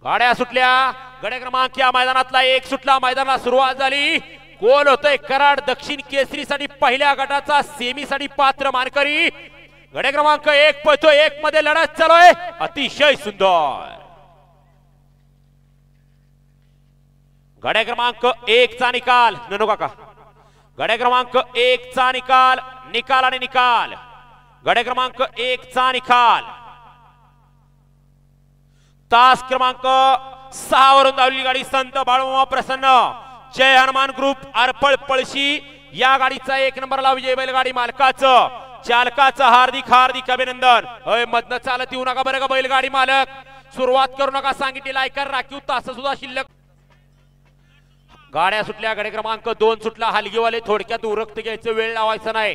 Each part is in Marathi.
गाड्या सुटल्या. गडे क्रमांक या मैदानातला एक सुटला. मैदानाला सुरुवात झाली. कोल होतोय कराड दक्षिण केसरी साठी पहिल्या गटाचा सेमी साठी पात्र मानकरी. गडे क्रमांक 1 पळतोय. 1 मध्ये लढत चालू आहे. अतिशय सुंदर. गडे क्रमांक 1 चा निकाल ननो काका. गडे क्रमांक 1 चा निकाल. निकाल आणि निकाल. गडे क्रमांक 1 चा निकाल. तास क्रमांक 6 वरून धावलेली गाडी संत बाळूमामा प्रसन्न जय हनुमान ग्रुप आरपळ पळशी या गाडीचा 1 नंबरला विजय बैलगाडी मालकाचं चालकाचं हार्दिक हार्दिक अभिनंदन. मधनं चालत येऊ नका बरं का बैलगाडी मालक. सुरुवात करू नका सांगितली लायकर राखीव तास सुद्धा शिल्लक. गाड्या सुटल्या. गडे क्रमांक 2 सुटला. हलगीवाले थोडक्यात उरकत घ्यायचं वेळ लावायचा नाही.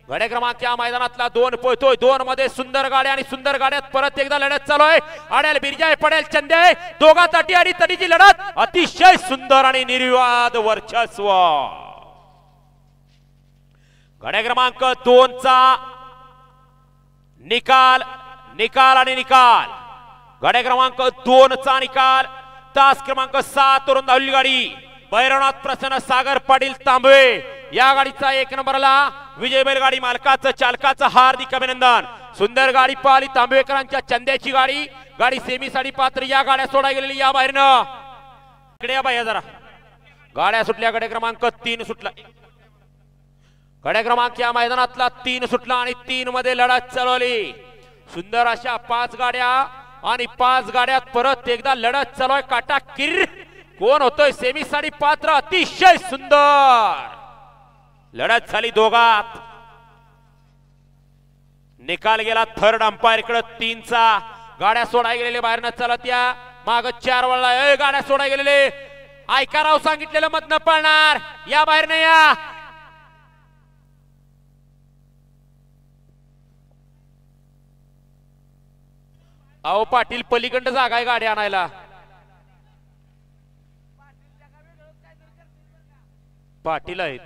गडे क्रमांक या मैदानातला 2 पळतोय. 2 मध्ये सुंदर गाड्या आणि सुंदर गाड्यात परत एकदा लढत चालू आहे. आड्याल बिरजाय पडेल चंदे दोघा तटी आणि तटीची लढत अतिशय सुंदर आणि निर्विवाद वर्चस्व. गडे क्रमांक 2 चा निकाल. निकाल आणि निकाल. गडे क्रमांक 2 चा निकाल. तास क्रमांक 7 वरून धावलेली गाडी भैरवनाथ प्रसन्न सागर पाटील तांबवे या गाडीचा 1 नंबरला विजय बैलगाडी मालकाचं चालकाचं हार्दिक अभिनंदन. सुंदर गाडी पाहिली तांबवेकरांच्या चंद्याची गाडी. गाडी सेमी साठी पात्र. या गाड्या सोडा गेलेली या बाहेरनं. इकडे या बाया जरा. गाड्या सुटल्या. गडे क्रमांक 3 सुटला. गडे क्रमांक या मैदानातला 3 सुटला आणि 3 मध्ये लढत चालवली. सुंदर अशा 5 गाड्या आणि 5 गाड्यात परत एकदा लढत चालू आहे. काटा किर कोण होतोय सेमी साठी पात्र. अतिशय सुंदर लढत झाली दोघात. निकाल गेला थर्ड अंपायर कडे 3 चा. गाड्या सोडाय गेलेले बाहेर न चालत या माग 4 वळला. गाड्या सोडाय गेलेले ऐका राव सांगितलेलं मत न पळणार. या बाहेर नाही या. अहो पाटील पलीकडे जागा आहे गाडी आणायला. पाटील आहेत.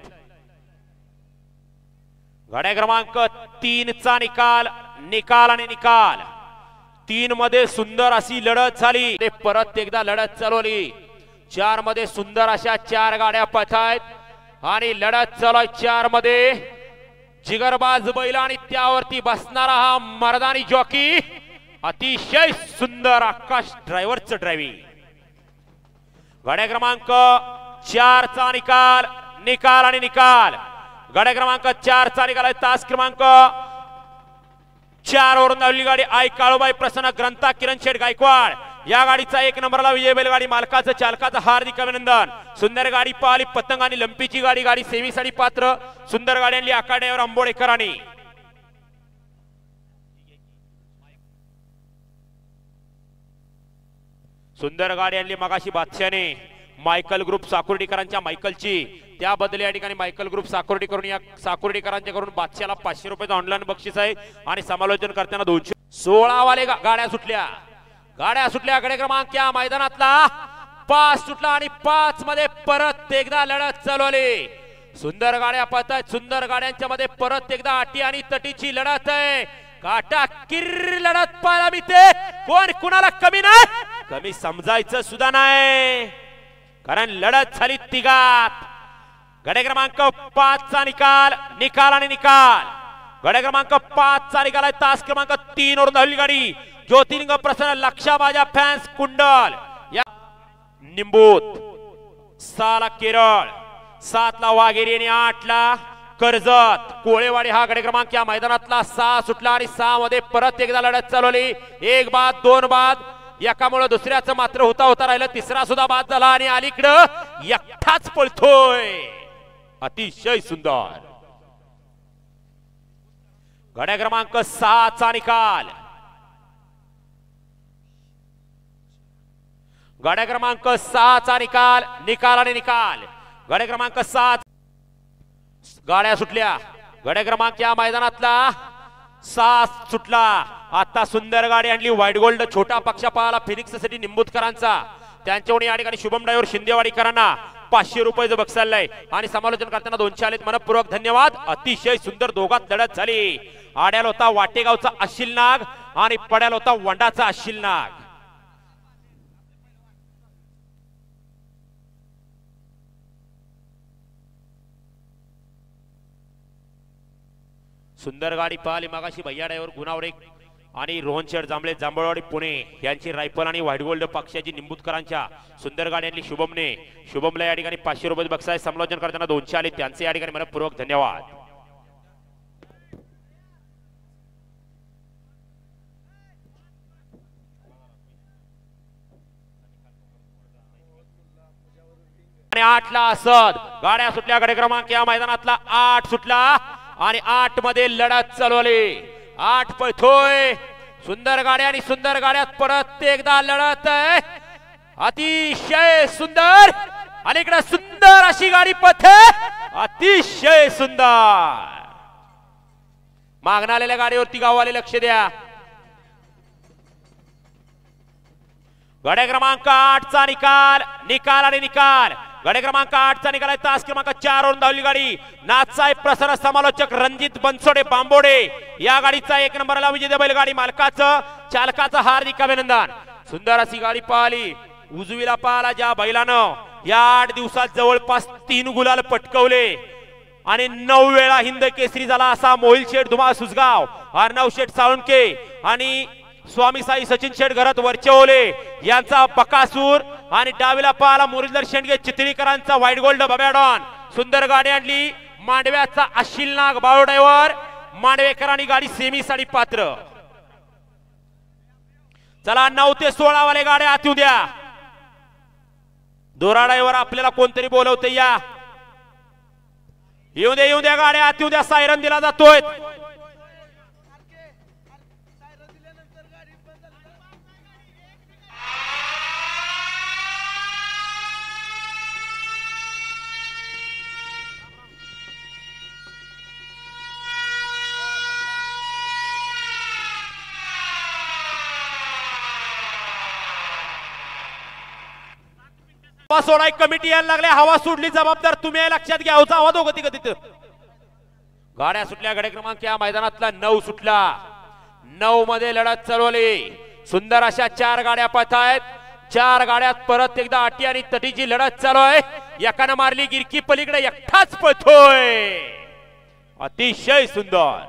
गाड्या क्रमांक 3 चा निकाल. निकाल आणि निकाल. 3 मध्ये सुंदर अशी लढत झाली. परत एकदा लढत चालवली. 4 मध्ये सुंदर अशा 4 गाड्या पळतायत आणि लढत चालू आहे. 4 मध्ये जिगरबाज बैल आणि त्यावरती बसणारा हा मर्दानी जॉकी. अतिशय सुंदर आकाश ड्रायव्हरचं ड्रायव्हिंग. गाड्या क्रमांक 4 चा निकाल. निकाल आणि निकाल. गाड्या क्रमांक 4 चा निकाल आहे. तास क्रमांक 4 वरून धावलेली गाडी आई काळूबाई प्रसन्न ग्रंथा किरण शेठ गायकवाड या गाडीचा 1 नंबरला विजय बैलगाडी मालकाचं चालकाचं हार्दिक अभिनंदन. सुंदर गाडी पाहिली पतंग आणि लंपीची गाडी. गाडी सेमी साठी पात्र. सुंदर गाडी आणली आकाड्यावर आंबोडेकरांनी. सुंदर गाडी आणली मगाशी बादशाने मायकल ग्रुप साकुर्डीकरांच्या मायकलची. त्याबद्दल या ठिकाणी मायकल ग्रुप साकुर्डीकरून या साकुर्डीकरांच्या करून बादशाला 500 रुपयाचं ऑनलाईन बक्षीस आहे आणि समालोचन करताना 200. 16 वाले गाड्या सुटल्या. गाड्या सुटल्या. गडे क्रमांक या मैदानातला 5 सुटला आणि 5 मध्ये परत एकदा लढत चालवली. सुंदर गाड्या पळतायत. सुंदर गाड्यांच्या मध्ये परत एकदा अटी आणि तटीची लढत आहे. काटा किर लढत पाहायला मिळते. कोण कुणाला कमी नाही. कमी समजायचं सुद्धा नाही कारण लढत झाली तिघात. गडे क्रमांक 5 चा निकाल. निकाल आणि निकाल. गडे क्रमांक 5 चा निकाल आहे. तास क्रमांक 3 वरून धावलेली गाडी ज्योतिर्लिंग प्रसन्न लक्षा माझ्या फॅन्स कुंडल या निंबूत. 6 ला केरळ. 7 ला वाघेरी आणि 8 ला कर्जत कोळेवाडी. हा गडे क्रमांक या मैदानातला 6 सुटला आणि 6 मध्ये परत एकदा लढत चालवली. 1 बाद 2 बाद. एकामुळे दुसऱ्याचं मात्र होता राहिलं. तिसरा सुद्धा बाद झाला आणि अलीकडं एकटाच पळतोय. अतिशय सुंदर. गाड्या क्रमांक 6 चा निकाल. गाड्या क्रमांक 6 चा निकाल. निकाल आणि निकाल. गाड्या क्रमांक 7 गाड्या सुटल्या. गाड्या क्रमांक या मैदानातला 6 सुटला. आता सुंदर गाडी आणली व्हाईट गोल्ड छोटा पक्ष पाहाला फिनिक्स साठी निंबूतकरांचा. त्यांच्याकडून या ठिकाणी शुभम ड्रायव्हर शिंदेवाडीकरांना 500 रुपयाचं बक्षीस आलंय आणि समालोचन करताना 200 आलेत. मनपूर्वक धन्यवाद. अतिशय सुंदर दोघात लढत झाली. आड्याल होता वाटेगावचा अशिल नाग आणि पड्याल होता वंडाचा अशिल नाग. सुंदर गाडी पाहिली मागाशी भैया ड्रायव्हर गुणावरे आणि रोहन शेठ जांभळे जांभळवाडी पुणे यांची रायफल आणि व्हाईट गोल्ड पक्षाची निंबूतकरांच्या सुंदर गाड्यांनी शुभमला या ठिकाणी 500 रुपये बक्षीस समालोचन करताना 200 आले त्यांचे या ठिकाणी मनपूर्वक धन्यवाद. आणि 8 ला असद गाड्या सुटल्या. गडे क्रमांक या मैदानातला 8 सुटला आणि 8 मध्ये लढत चालवली. 8 पळतोय. सुंदर गाड्या आणि सुंदर गाड्यात परत एकदा लढत आहे. अतिशय सुंदर अलीकडे सुंदर अशी गाडी पथे अतिशय सुंदर. मागणं आलेल्या गाडीवरती गाववाले लक्ष द्या. गडे क्रमांक 8 चा निकाल आणि निकाल. गडे क्रमांक 8 चा निकाल आहे. तास क्रमांक 4 वरून धावली गाडी. नाथसाहेब प्रसन्न समालोचक रणजित बनसोडे बांबोडे या गाडीचा 1 नंबरला विजय बैलगाडी मालकाचं चालकाचं हार्दिक अभिनंदन. सुंदर अशी गाडी पाहिली. उजवीला पाहिला ज्या बैलानं या 8 दिवसात जवळपास 3 गुलाल पटकवले आणि 9 वेळा हिंद केसरी झाला असा मोहिल शेठ धुमाळ सुसगाव, अर्णव शेठ साळुंके आणि स्वामी साई सचिन शेठ घरात वरचेवले यांचा बकासूर आणि डावीला पाहाला मुरलीधर शेंडगे चितळीकरांचा व्हाईट गोल्ड बब्याडॉन. सुंदर गाडी आणली मांडव्याचा अशिल नाग बाळू ड्रायव्हर मांडवेकरांनी गाडी सेमी साठी पात्र. चला 9 ते 16 वाले गाड्या आत येऊ द्या. दोरा ड्रायव्हर आपल्याला कोणतरी बोलवते या. येऊ द्या गाड्या आत येऊ द्या. सायरन दिला जातोय. सोडा कमिटी यायला लागले. हवा सोडली जबाबदार तुम्ही लक्षात घ्या. आवाज हो गती तिथं. गाड्या सुटल्या. गडे क्रमांक या मैदानातला 9 सुटला. 9 मध्ये लढत चालवली. सुंदर अशा 4 गाड्या पळत आहेत. 4 गाड्यात परत एकदा अटी आणि तटीची लढत चालू आहे. एकानं मारली गिरकी पलीकडे एकटाच पळतोय. अतिशय सुंदर.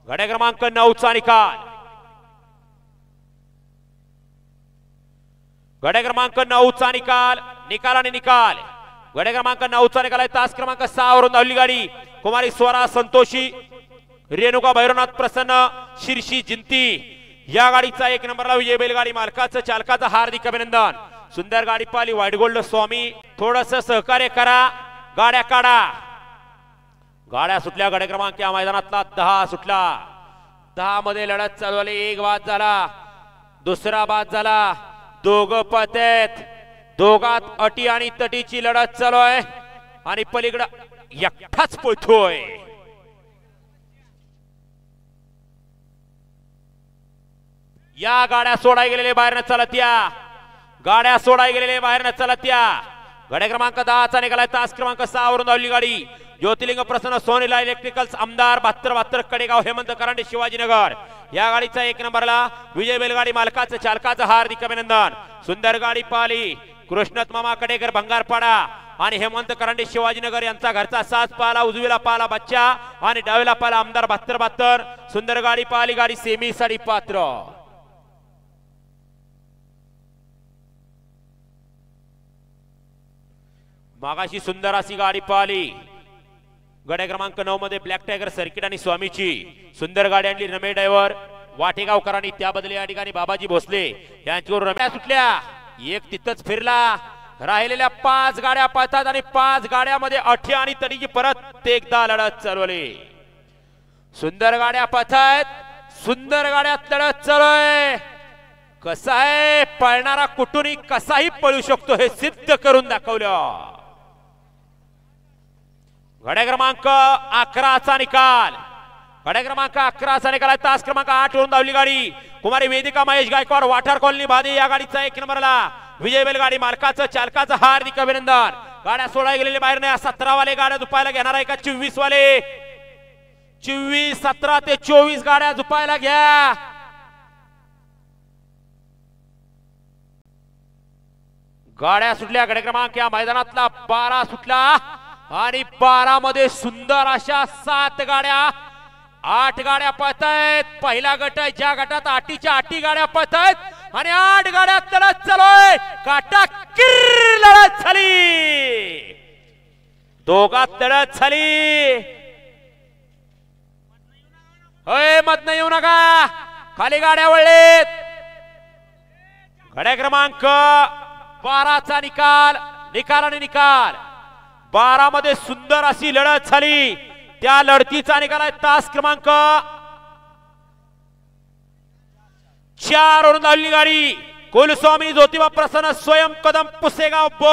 गडे क्रमांक 9 चा निकाल. गडे क्रमांक 9 चा निकाल आणि निकाल. गडे क्रमांक 9 चा निकाल आहे. तास क्रमांक 6 वरून धावली गाडी. कुमारी स्वरा संतोषी रेणुका भैरवनाथ प्रसन्न शिरशी जिंती या गाडीचा 1 नंबरला विजय बैलगाडी मालकाचं चालकाचं हार्दिक अभिनंदन. सुंदर गाडी पाहिली. व्हाईट गोल्ड स्वामी थोडस सहकार्य करा. गाड्या काढा. गाड्या सुटल्या. गडे क्रमांक या मैदानातला 10 सुटला. 10 मध्ये लढत चालवली. 1 बाद झाला. दुसरा बाद झाला. दोघं पळतायत. दोघात अटी आणि तटीची लढत चालू आहे आणि पलीकडे एकटाच पळतोय. या गाड्या सोडाय गेलेले बाहेरनं चालत या. गाड्या सोडाय गेलेले बाहेरनं चालत या. गडे क्रमांक 10 चा निकाल आहे. तास क्रमांक 6 वरून धावली गाडी. ज्योतिर्लिंग प्रसन्न सोनेला इलेक्ट्रिकल्स आमदार 7272 कडेगाव हेमंत करांडे शिवाजीनगर या गाडीचा 1 नंबरला विजय बैलगाडी मालकाचं चालकाचं हार्दिक अभिनंदन. सुंदर गाडी पाहिली. कृष्णत मामा कडेकर भंगारपाडा आणि हेमंत करांडे शिवाजीनगर यांचा घरचा साज पाला. उजवीला पाला बच्चा आणि डावीला पाला आमदार 7272. सुंदर गाडी पाहिली. गाडी सेमी साठी पात्र. मागाशी सुंदर अशी गाडी पाहिली. गडे क्रमांक 9 मध्ये ब्लॅक टायगर सर्किट आणि स्वामीची सुंदर गाडी आणली. रमेश ड्रायव्हर वाटेगावकरांनी त्याबद्दल या ठिकाणी बाबाजी भोसले यांच्यावर रम्या सुटल्या. 1 तिथंच फिरला. राहिलेल्या 5 गाड्या पळतात आणि 5 गाड्यामध्ये अटी आणि तटीची परत एकदा लढत चालवली. सुंदर गाड्या पळतात. सुंदर गाड्यात लढत चालू आहे. कसा आहे पळणारा कुठूनही कसाही पळू शकतो हे सिद्ध करून दाखवलं. गडे क्रमांक 11 चा निकाल. गडे क्रमांक 11 चा निकाल आहे. तास क्रमांक 8 वरून धावली गाडी. कुमारी वेदिका महेश गायकवाड वाठार कॉलनी भादे या गाडीचा 1 नंबरला विजय बैलगाडी मालकाचं चालकाचं हार्दिक अभिनंदन. गाड्या सोडाय गेलेले बाहेर नाही. 17 वाले गाड्या झुपायला घेणार आहे का 24 वाले. 24 17 ते 24 गाड्या झुपायला घ्या. गाड्या सुटल्या. गडे क्रमांक या मैदानातला 12 सुटला आणि 12 मध्ये सुंदर अशा 7 गाड्या 8 गाड्या पळतायत. पहिला गट आहे ज्या गटात 8च्या 8 गाड्या पळतायत आणि 8 गाड्यात लढत चालूय. काटाकीर लढत झाली. दोघात लढत झाली. होय मधनं येऊ नका. खाली गाड्या वळलेत. गाड्या क्रमांक 12चा निकाल आणि निकाल 12 मध्ये सुंदर अशी लढत झाली. त्या लढतीचा निकाल आहे तास क्रमांक 4 वरून धावली गाडी कुलस्वामी ज्योतिबा प्रसन्न स्वयं कदम पुसेगाव ब.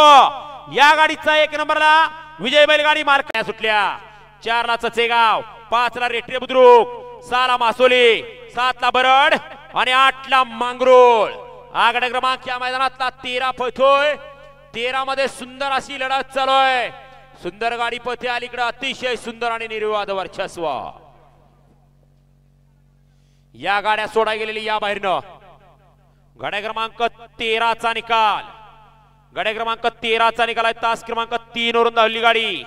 या गाडीचा 1 नंबरला विजय बैलगाडी मालक सुटल्या. 4 ला चचेगाव, 5 ला रेटरे बुद्रुक, 6 ला मासोली, 7 ला बरड आणि 8 ला मांगरोळ. आगड क्रमांक या मैदानातला 13 पळतोय. 13 मध्ये सुंदर अशी लढत चालू आहे. सुंदर गाडी पळते अलीकडे. अतिशय सुंदर आणि निर्विवाद वर्चस्व. या गाड्या सोडा गेलेली या बाहेरनं. गाड्या क्रमांक 13चा निकाल. गाड्या क्रमांक 13चा निकाल आहे तास क्रमांक 3 वरून धावली गाडी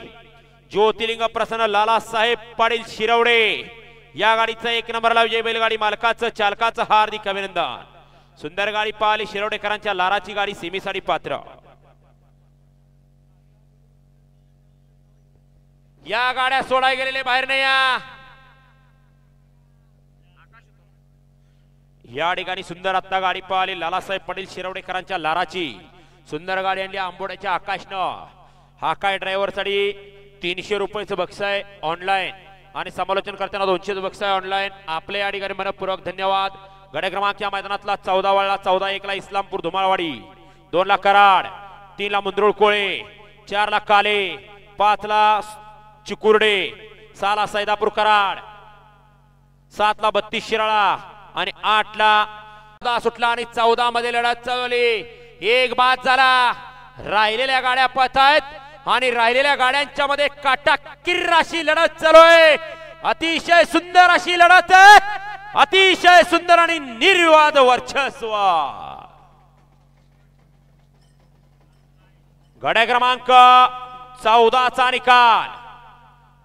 ज्योतिलिंग प्रसन्न लालासाहेब पाटील शिरवडे. या गाडीचा 1 नंबरला विजय बैलगाडी मालकाचं चालकाचं हार्दिक अभिनंदन. सुंदर गाडी पाहिली शिरवडेकरांच्या लाराची गाडी सेमीसाठी पात्र. या गाड्या सोडाय गेलेले बाहेर नाही. या ठिकाणी सुंदर आता गाडी पाहिली लालासाहेब पाटील शिरवडेकरांच्या लाराची. सुंदर गाडी आणली आंबोड्याच्या आकाशनं. हाकाय ड्रायव्हर साठी 300 रुपयाचं बक्षीस आहे ऑनलाईन आणि समालोचन करताना 200 बक्षीस आहे ऑनलाईन. आपल्या या ठिकाणी मनपूर्वक धन्यवाद. गड्या क्रमांक या मैदानातला 14 वळला 14-1 ला इस्लामपूर धुमाळवाडी, 2 ला कराड, 3 ला मुंद्रुळ कोळे, 4 ला काले, 5 ला चिकुर्डे, 6 ला सैदापूर कराड, 7 ला 32 शिराळा आणि 8 ला सुटला आणि 14 मध्ये लढत चालवली. एक बाद झाला. राहिलेल्या गाड्या पळतायत आणि राहिलेल्या गाड्यांच्या मध्ये काटाकीर अशी लढत चालू आहे. अतिशय सुंदर अशी लढत आहे. अतिशय सुंदर आणि निर्विवाद वर्चस्व. गाड्या क्रमांक 14चा निकाल.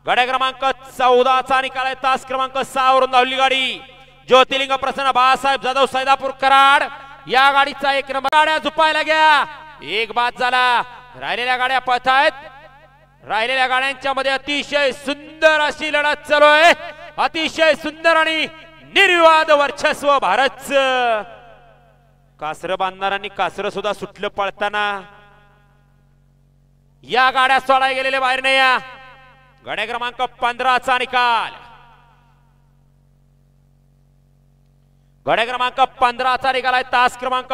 गाड्या क्रमांक 14चा निकाल आहे तास क्रमांक 6 वरून धावली गाडी ज्योतिलिंग प्रसन्न बाळासाहेब जाधव सैदापूर कराड. या गाडीचा 1 नंबर. गाड्या झुपायला घ्या. एक बाद झाला. राहिलेल्या गाड्या पळतायत. राहिलेल्या गाड्यांच्या मध्ये अतिशय सुंदर अशी लढत चालू आहे. अतिशय सुंदर आणि निर्विवाद वर्चस्व भारतचं. कासर बांधणारांनी कासर सुद्धा सुटलं पळताना. या गाड्या सोडाय गेलेले बाहेर नाही. या गाड्या क्रमांक 15चा निकाल. गाड्या क्रमांक 15चा निकाल आहे तास क्रमांक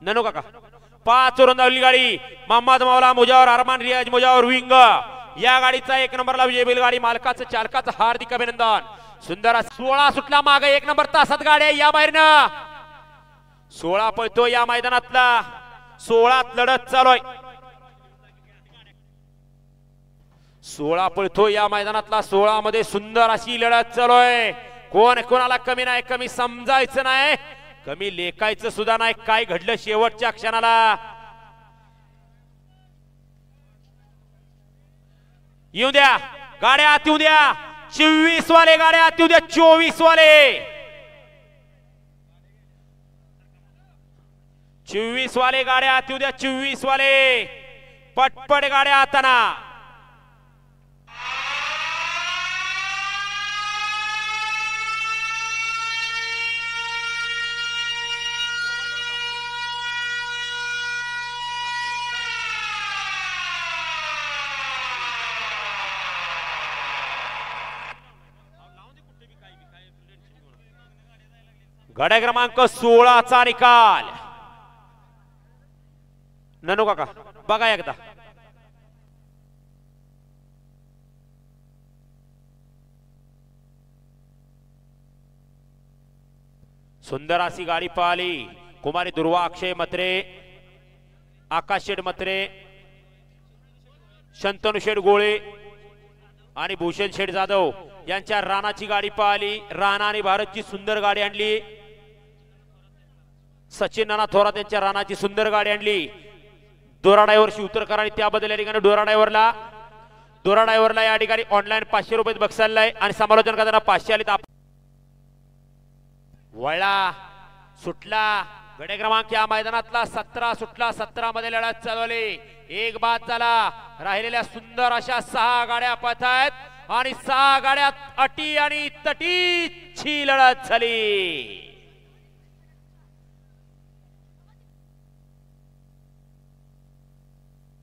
ननो काका 5 वरून धावली गाडी मोहम्मद मौला मुजावर अरमान रियाज मुजावर विंग. या गाडीचा 1 नंबरला विजय बैलगाडी मालकाचं चालकाचं हार्दिक अभिनंदन. सुंदर 16 सुटला मागे 1 नंबर तासात गाड्या या बाहेरनं. 16 पळतो या मैदानातला. 16त लढत चालू आहे. 16 पळतो या मैदानातला. 16 मध्ये सुंदर अशी लढत चालू आहे. कोण कोणाला कमी नाही. कमी समजायचं नाही, कमी लेखायचं सुद्धा नाही. काय घडलं शेवटच्या क्षणाला. येऊ द्या गाड्या आत येऊ द्या. 24 वाले गाड्या आत येऊ द्या. 24 वाले 24 वाले गाड्या आत येऊ द्या. 24 वाले पटपट गाड्या आताना. गाड्या क्रमांक 16चा निकाल. ननू काका बघा एकदा. सुंदर अशी गाडी पाहिली. कुमारी दुर्वा अक्षय मत्रे, आकाश शेठ मत्रे, शंतनू शेठ गोळे आणि भूषण शेठ जाधव यांच्या राणाची गाडी पाहिली. राणा आणि भारतची सुंदर गाडी आणली. सचिन नाना थोरात यांच्या राणाची सुंदर गाडी आणली. डोरा ड्रायव्हरशी उतर करा आणि त्याबद्दल या ठिकाणी डोरा ड्रायव्हरला दोरा ड्रायव्हरला या ठिकाणी ऑनलाईन 500 रुपये बक्षीस आहे आणि समालोचन करताना 500 आले. वळला सुटला गडे क्रमांक या मैदानातला 17 सुटला. 17 मध्ये लढत चालवली. एक बाद झाला. राहिलेल्या सुंदर अशा 6 गाड्या पथ आहेत आणि 6 गाड्यात अटी आणि तटीची लढत झाली.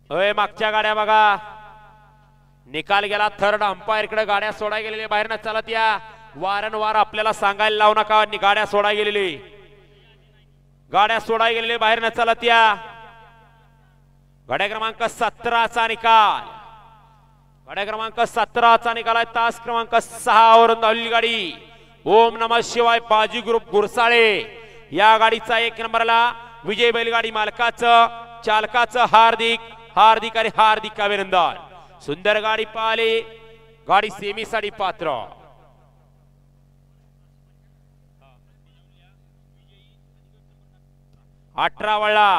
होय मागच्या गाड्या बघा. निकाल गेला. थर्ड अंपायर कडे गाड्या सोडा गेलेले बाहेर न चालत या. वारंवार आपल्याला सांगायला लावू नका गाड्या सोडा गेलेली. गाड्या सोडा गेलेले बाहेर न चालत या. गाड्या क्रमांक 17चा निकाल. गाड्या क्रमांक 17चा निकाल आहे. तास क्रमांक 6 वरून धावलेली गाडी ओम नमः शिवाय बाजी ग्रुप गुरसाळे या गाडीचा 1 नंबरला विजय बैलगाडी मालकाचं चालकाचं हार्दिक आणि हार्दिक अभिनंदन. सुंदर गाडी पाहिली. गाडी सेमी साठी पात्र. अठरा वळला.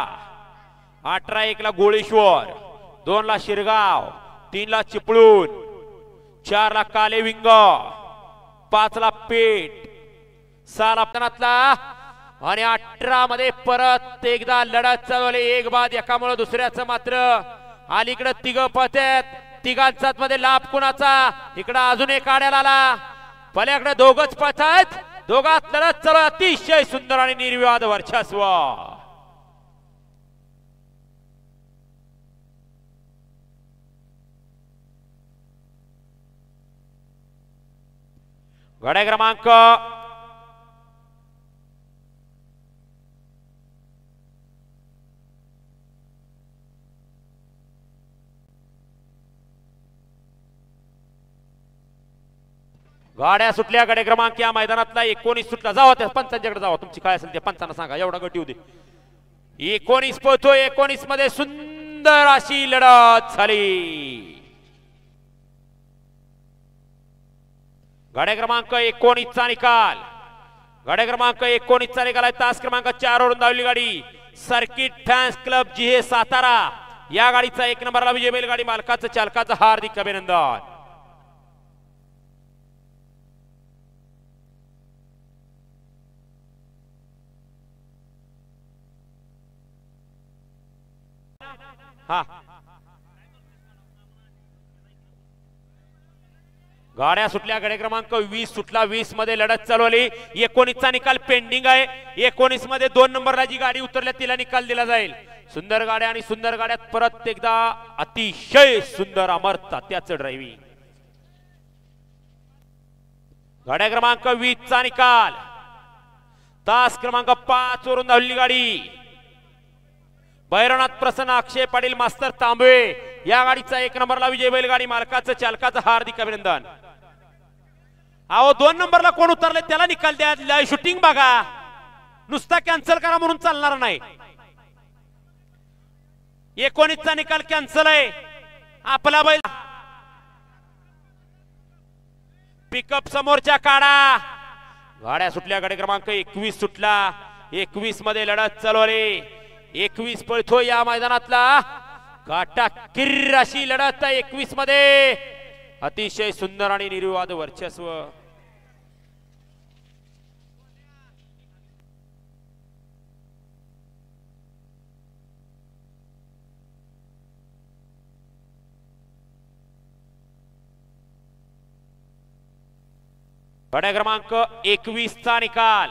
18-1 ला गोळेश्वर, 2 ला शिरगाव, 3 ला चिपळूण, 4 ला कालेविंग, 5 ला पेठ, 6 ला पतनातला आणि 18 मध्ये परत एकदा लढत चालवली. एक बाद एकामुळे दुसऱ्याचं मात्र अलीकडे 3 पथ आहेत. तिघांचाच मध्ये लाभ कुणाचा. इकडे अजून एक आड्याला आला. पल्याकडे 2च पथ आहेत. दोघात लढत चालू. अतिशय सुंदर आणि निर्विवाद वर्चस्व. गाड्या क्रमांक 19 सुटल्या. गाड्या क्रमांक या मैदानातला 19 सुटला. जावा त्या पंचांच्याकडे जावा. तुमची काय असेल ते पंचांना सांगा. एवढा गट येऊ दे. 19 पोहतो. 19 मध्ये सुंदर अशी लढत झाली. गाड्या क्रमांक 19 चा निकाल. गाड्या क्रमांक 19 चा निकाल आहे. तास क्रमांक 4 वरून धावलेली गाडी सर्किट फॅन्स क्लब जी हे सातारा या गाडीचा 1 नंबरला विजय बैलगाडी मालकाचं चालकाचं हार्दिक अभिनंदन. हा गाड्या सुटल्या. गाड्या क्रमांक 20 सुटला. 20 मध्ये लढत चालवली. 19 चा निकाल पेंडिंग आहे. 19 मध्ये 2 नंबरला जी गाडी उतरल्या तिला निकाल दिला जाईल. सुंदर गाड्या आणि सुंदर गाड्यात परत एकदा अतिशय सुंदर अमरता त्याचं ड्रायव्हिंग. गाड्या क्रमांक 20 चा निकाल. तास क्रमांक 5 वरून धावलेली गाडी भैरवनाथ प्रसन्न अक्षय पाटील मास्तर तांबे या गाडीचा 1 नंबरला विजय बैलगाडी मालकाचं चालकाचं हार्दिक अभिनंदन. अहो 2 नंबरला कोण उतरले त्याला निकाल द्या. शूटिंग बघा. नुसता कॅन्सल करा म्हणून चालणार नाही. 19 चा निकाल कॅन्सल आहे. आपला बैल पिकअप समोरच्या काढा. गाड्या सुटल्या. गाडी क्रमांक 21 सुटला. 21 मध्ये लढत चालवली. 21 पळतो या मैदानातला. काटा किर्र अशी लढत आहे 21 मध्ये. अतिशय सुंदर आणि निर्विवाद वर्चस्व. गाड्या क्रमांक 21 चा निकाल.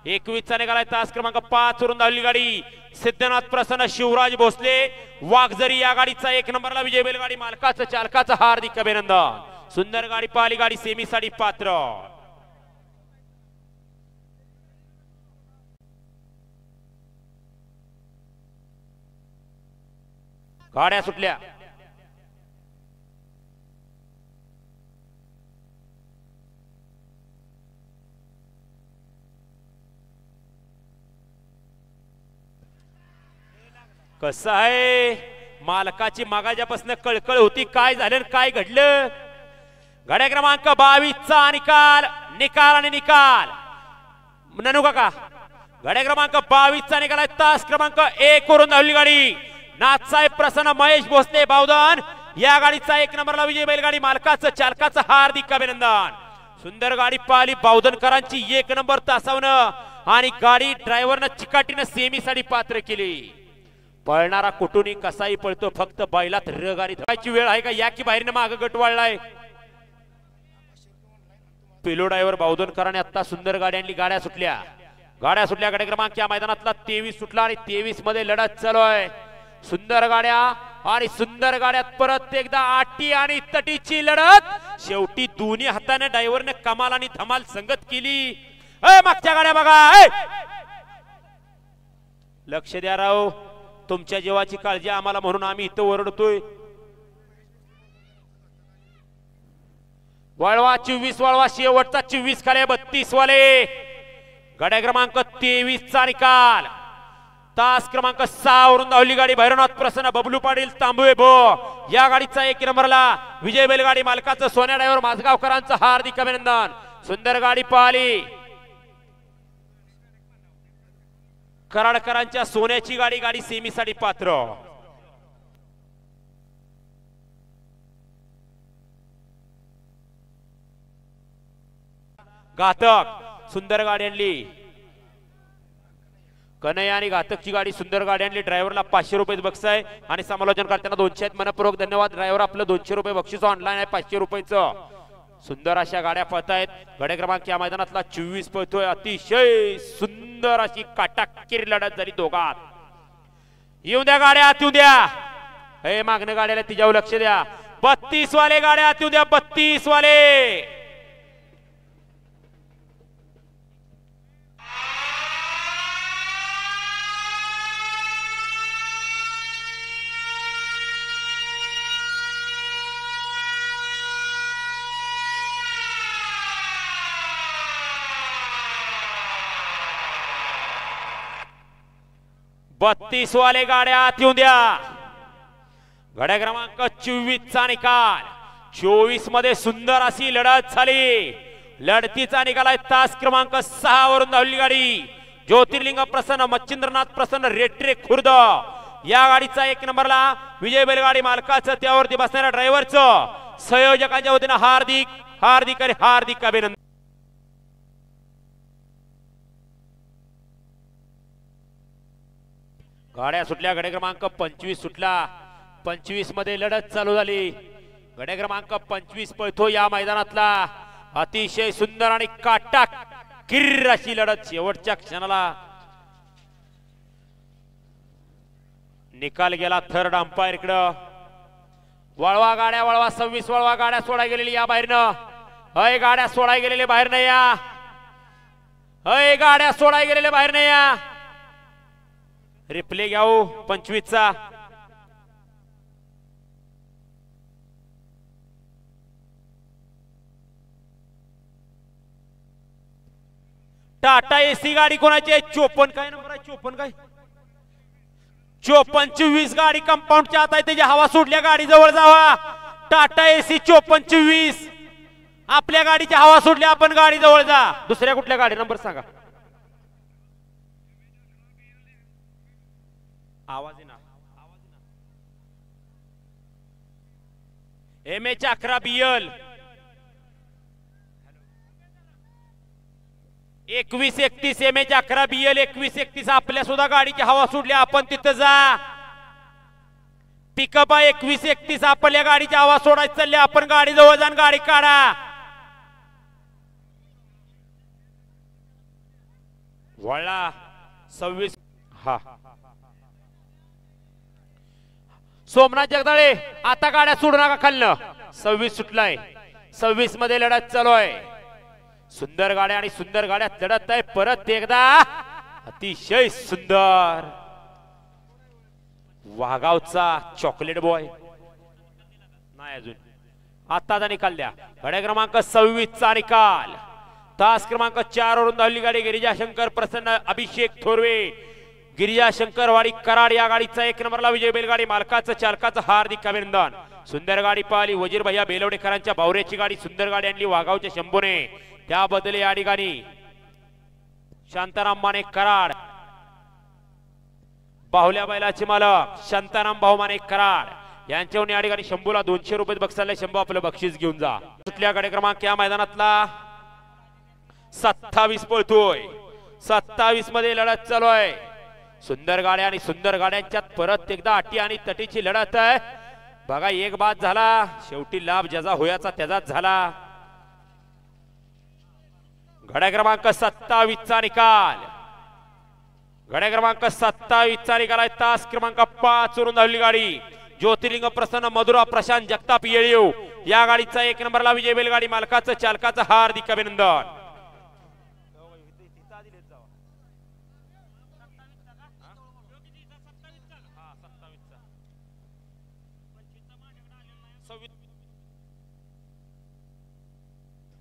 21 चा निकाल आहे. तास क्रमांक 5 वरून धावलेली गाडी सिद्धनाथ प्रसन्न शिवराज भोसले वाघजरी या गाडीचा 1 नंबरला विजय बैलगाडी मालकाचं चालकाचं हार्दिक अभिनंदन. सुंदर गाडी पाहिली. गाडी सेमी साठी पात्र. गाड्या सुटल्या. कसं आहे मालकाची मागाच्यापासून कळकळ होती. काय झालं काय घडलं. गाड्या क्रमांक 22 चा निकाल. निकाल ननू काका. गाड्या क्रमांक 22 चा निकाल आहे. तास क्रमांक 1 वरून धावली गाडी नाथसाहेब प्रसन्न महेश भोसले बावधन या गाडीचा 1 नंबरला विजय बैलगाडी मालकाचं चालकाचं हार्दिक अभिनंदन. सुंदर गाडी पाहिली बावधनकरांची 1 नंबर तासावनं आणि गाडी ड्रायव्हरनं चिकाटीनं सेमीसाठी पात्र केली. पळणारा कुठूनही कसाही पळतो, फक्त बैलात रग आणि धरायची वेळ आहे का? या की बाहेरनं मागं गट वाढलाय. पेलो ड्रायव्हर बावधनकरांनी आता सुंदर गाडी आणली. गाड्या सुटल्या गाडी क्रमांक या मैदानातला 23 सुटला आणि 23 मध्ये लढत चालू आहे. सुंदर गाड्या आणि सुंदर गाड्यात परत एकदा आटी आणि तटीची लढत. शेवटी दोन्ही हाताने ड्रायव्हरने कमाल आणि धमाल संगत केली. मागच्या गाड्या बघा, लक्ष द्या राव, तुमच्या जीवाची काळजी आम्हाला म्हणून आम्ही इथं ओरडतोय. वळवा 24 वळवा शेवटचा 24 खाले 32 वाले. गाड्या क्रमांक 23 चा निकाल. तास क्रमांक 6 वरून धावली गाडी भैरवनाथ प्रसन्न बबलू पाटील तांबवे भो. या गाडीचा 1 नंबरला विजय बैलगाडी मालकाचं सोन्या ड्रायव्हर माझगावकरांचं हार्दिक अभिनंदन. सुंदर गाडी पाहिली. कराडकरांच्या सोन्याची गाडी, गाडी सेमीसाठी पात्र. घातक सुंदर गाडी आणली. कन्हैया आणि घातकची गाडी सुंदर गाडी आणली. ड्रायव्हरला 500 रुपये बक्षीस आहे आणि समालोचन करताना 200 आहेत. मनपूर्वक धन्यवाद. ड्रायव्हर आपलं 200 रुपये बक्षीस ऑनलाईन आहे 500 रुपयाचं. सुंदर अशा गाड्या पळतायत. गाड्या क्रमांक या मैदानातला 24 पळतोय. अतिशय सुंदर अशी काटाकीर लढत झाली दोघात. येऊ द्या गाड्या आत येऊ द्या. हे मागणं गाड्याला तिच्यावर लक्ष द्या. 32 वाले गाड्या आत येऊ द्या. 32 वाले. बत्तीस वाले गाड्या आत येऊ द्या. गाड्या क्रमांक 24 चा निकाल. 24 मध्ये सुंदर अशी लढत झाली. लढतीचा निकाल आहे. तास क्रमांक 6 वरून धावली गाडी ज्योतिर्लिंग प्रसन्न मच्छिंद्रनाथ प्रसन्न रेट्रे खुर्द. या गाडीचा 1 नंबरला विजय बैलगाडी मालकाचं त्यावरती बसणाऱ्या ड्रायव्हरचं संयोजकांच्या वतीनं हार्दिक हार्दिक आणि हार्दिक अभिनंदन. गाड्या सुटल्या. गाड्या क्रमांक 25 सुटला. 25 मध्ये लढत चालू झाली. गाड्या क्रमांक 25 पळतो या मैदानातला. अतिशय सुंदर आणि काटाकीर अशी लढत. शेवटच्या क्षणाला निकाल गेला थर्ड अंपायर इकडं. वळवा गाड्या वळवा. 26 वळवा. गाड्या सोडा गेलेली या बाहेरनं. हय गाड्या सोडा गेलेले बाहेरनं या. हय गाड्या सोडा गेलेले बाहेरनं या. रिप्ले घ्याऊ 25 चा. टाटा एसी गाडी कोणाची आहे? 54 काय नंबर आहे? 54 काय? 54 24 गाडी कंपाऊंडच्या आत आहे. त्याची हवा सुटल्या. गाडी जवळ जावा. टाटा एसी 54 24. आपल्या गाडीची हवा सुटली. आपण गाडी जवळ जा. दुसऱ्या कुठल्या गाडी नंबर सांगा. आवाज येणार. MH 11 BL 2131 MH 11 BL 2131. आपल्या सुद्धा गाडीची हवा सुटली. आपण तिथं जा. पिकअप आहे 2131. आपल्या गाडीची हवा सोडायची चालली. आपण गाडी जवळ जाऊन गाडी काढा. वळला 26. हा सोमनाथ जगदाळे आता गाड्या सोडू नका खालनं. 26 सुटलाय. 26 मध्ये लढत चालू आहे. सुंदर गाड्या आणि सुंदर गाड्यात लढत आहे. परत एकदा अतिशय सुंदर वाघावचा चॉकलेट बॉय नाही अजून. आताचा निकाल द्या. गाड्या क्रमांक 26 चा निकाल. तास क्रमांक 4 वरून धावली गाडी गिरिजा शंकर प्रसन्न अभिषेक थोरवे गिरिजा शंकरवाडी कराड. या गाडीचा 1 नंबरला विजय बैलगाडी मालकाचं चालकाचं हार्दिक अभिनंदन. सुंदर गाडी पाहिली. वजीर भैया बेलवडेकरांच्या बावऱ्याची गाडी सुंदर गाडी आणली वाघावच्या शंभूने. त्याबद्दल या ठिकाणी शांताराम माने कराड. बाहुल्या बैलाचे मालक शांताराम भाऊ माने कराड. यांच्याहून या ठिकाणी शंभूला 200 रुपये बक्षाला. शंभू आपलं बक्षीस घेऊन जा. कुठल्या गाडी क्रमांक या मैदानातला 27 पळतोय. 27 मध्ये लढत चालू आहे. सुंदर गाड्या आणि सुंदर गाड्यांच्यात परत एकदा अटी आणि तटीची लढत आहे बघा. एक बाद झाला शेवटी लाभ ज्याचा होयाचा त्याचाच झाला. गाड्या क्रमांक 27 चा निकाल. गाड्या क्रमांक 27 चा निकाल आहे. तास क्रमांक 5 वरून धावली गाडी ज्योतिर्लिंग प्रसन्न मधुरा प्रशांत जगताप येळीव या गाडीचा 1 नंबरला विजय बैलगाडी मालकाचं चालकाचं हार्दिक अभिनंदन.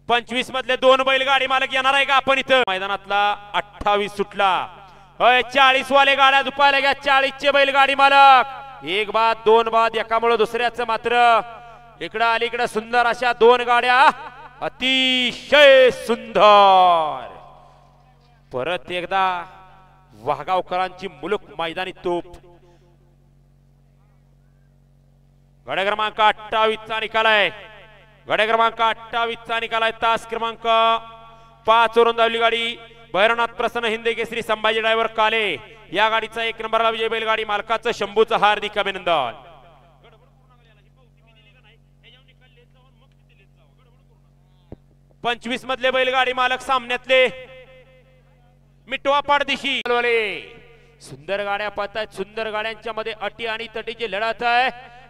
पंचवीस मधले 2 बैलगाडी मालक येणार आहे का आपण इथं. मैदानातला 28 सुटला. 40 वाले गाड्या दुपायला घ्या. 40 चे बैलगाडी मालक. 1 बाद 2 बाद एकामुळे दुसऱ्याचं मात्र इकडं अलीकडं सुंदर अशा 2 गाड्या अतिशय सुंदर. परत एकदा वाघावकरांची मुलुक मैदानी तोप. गाड्या क्रमांक 28 चा निकाल आहे. गाड्या क्रमांक 28 चा निकाल आहे. तास क्रमांक 5 वरून धावली गाडी भैरवनाथ प्रसन्न हिंदे केसरी संभाजी ड्रायव्हर काले या गाडीचा 1 नंबरला विजय बैलगाडी मालकाचं शंभूचं हार्दिक अभिनंदन. 25 मधले बैलगाडी मालक सामन्यातले मिटवा पाडदिशी. सुंदर गाड्या पाहतायत. सुंदर गाड्यांच्या मध्ये अटी आणि तटीची लढत आहे.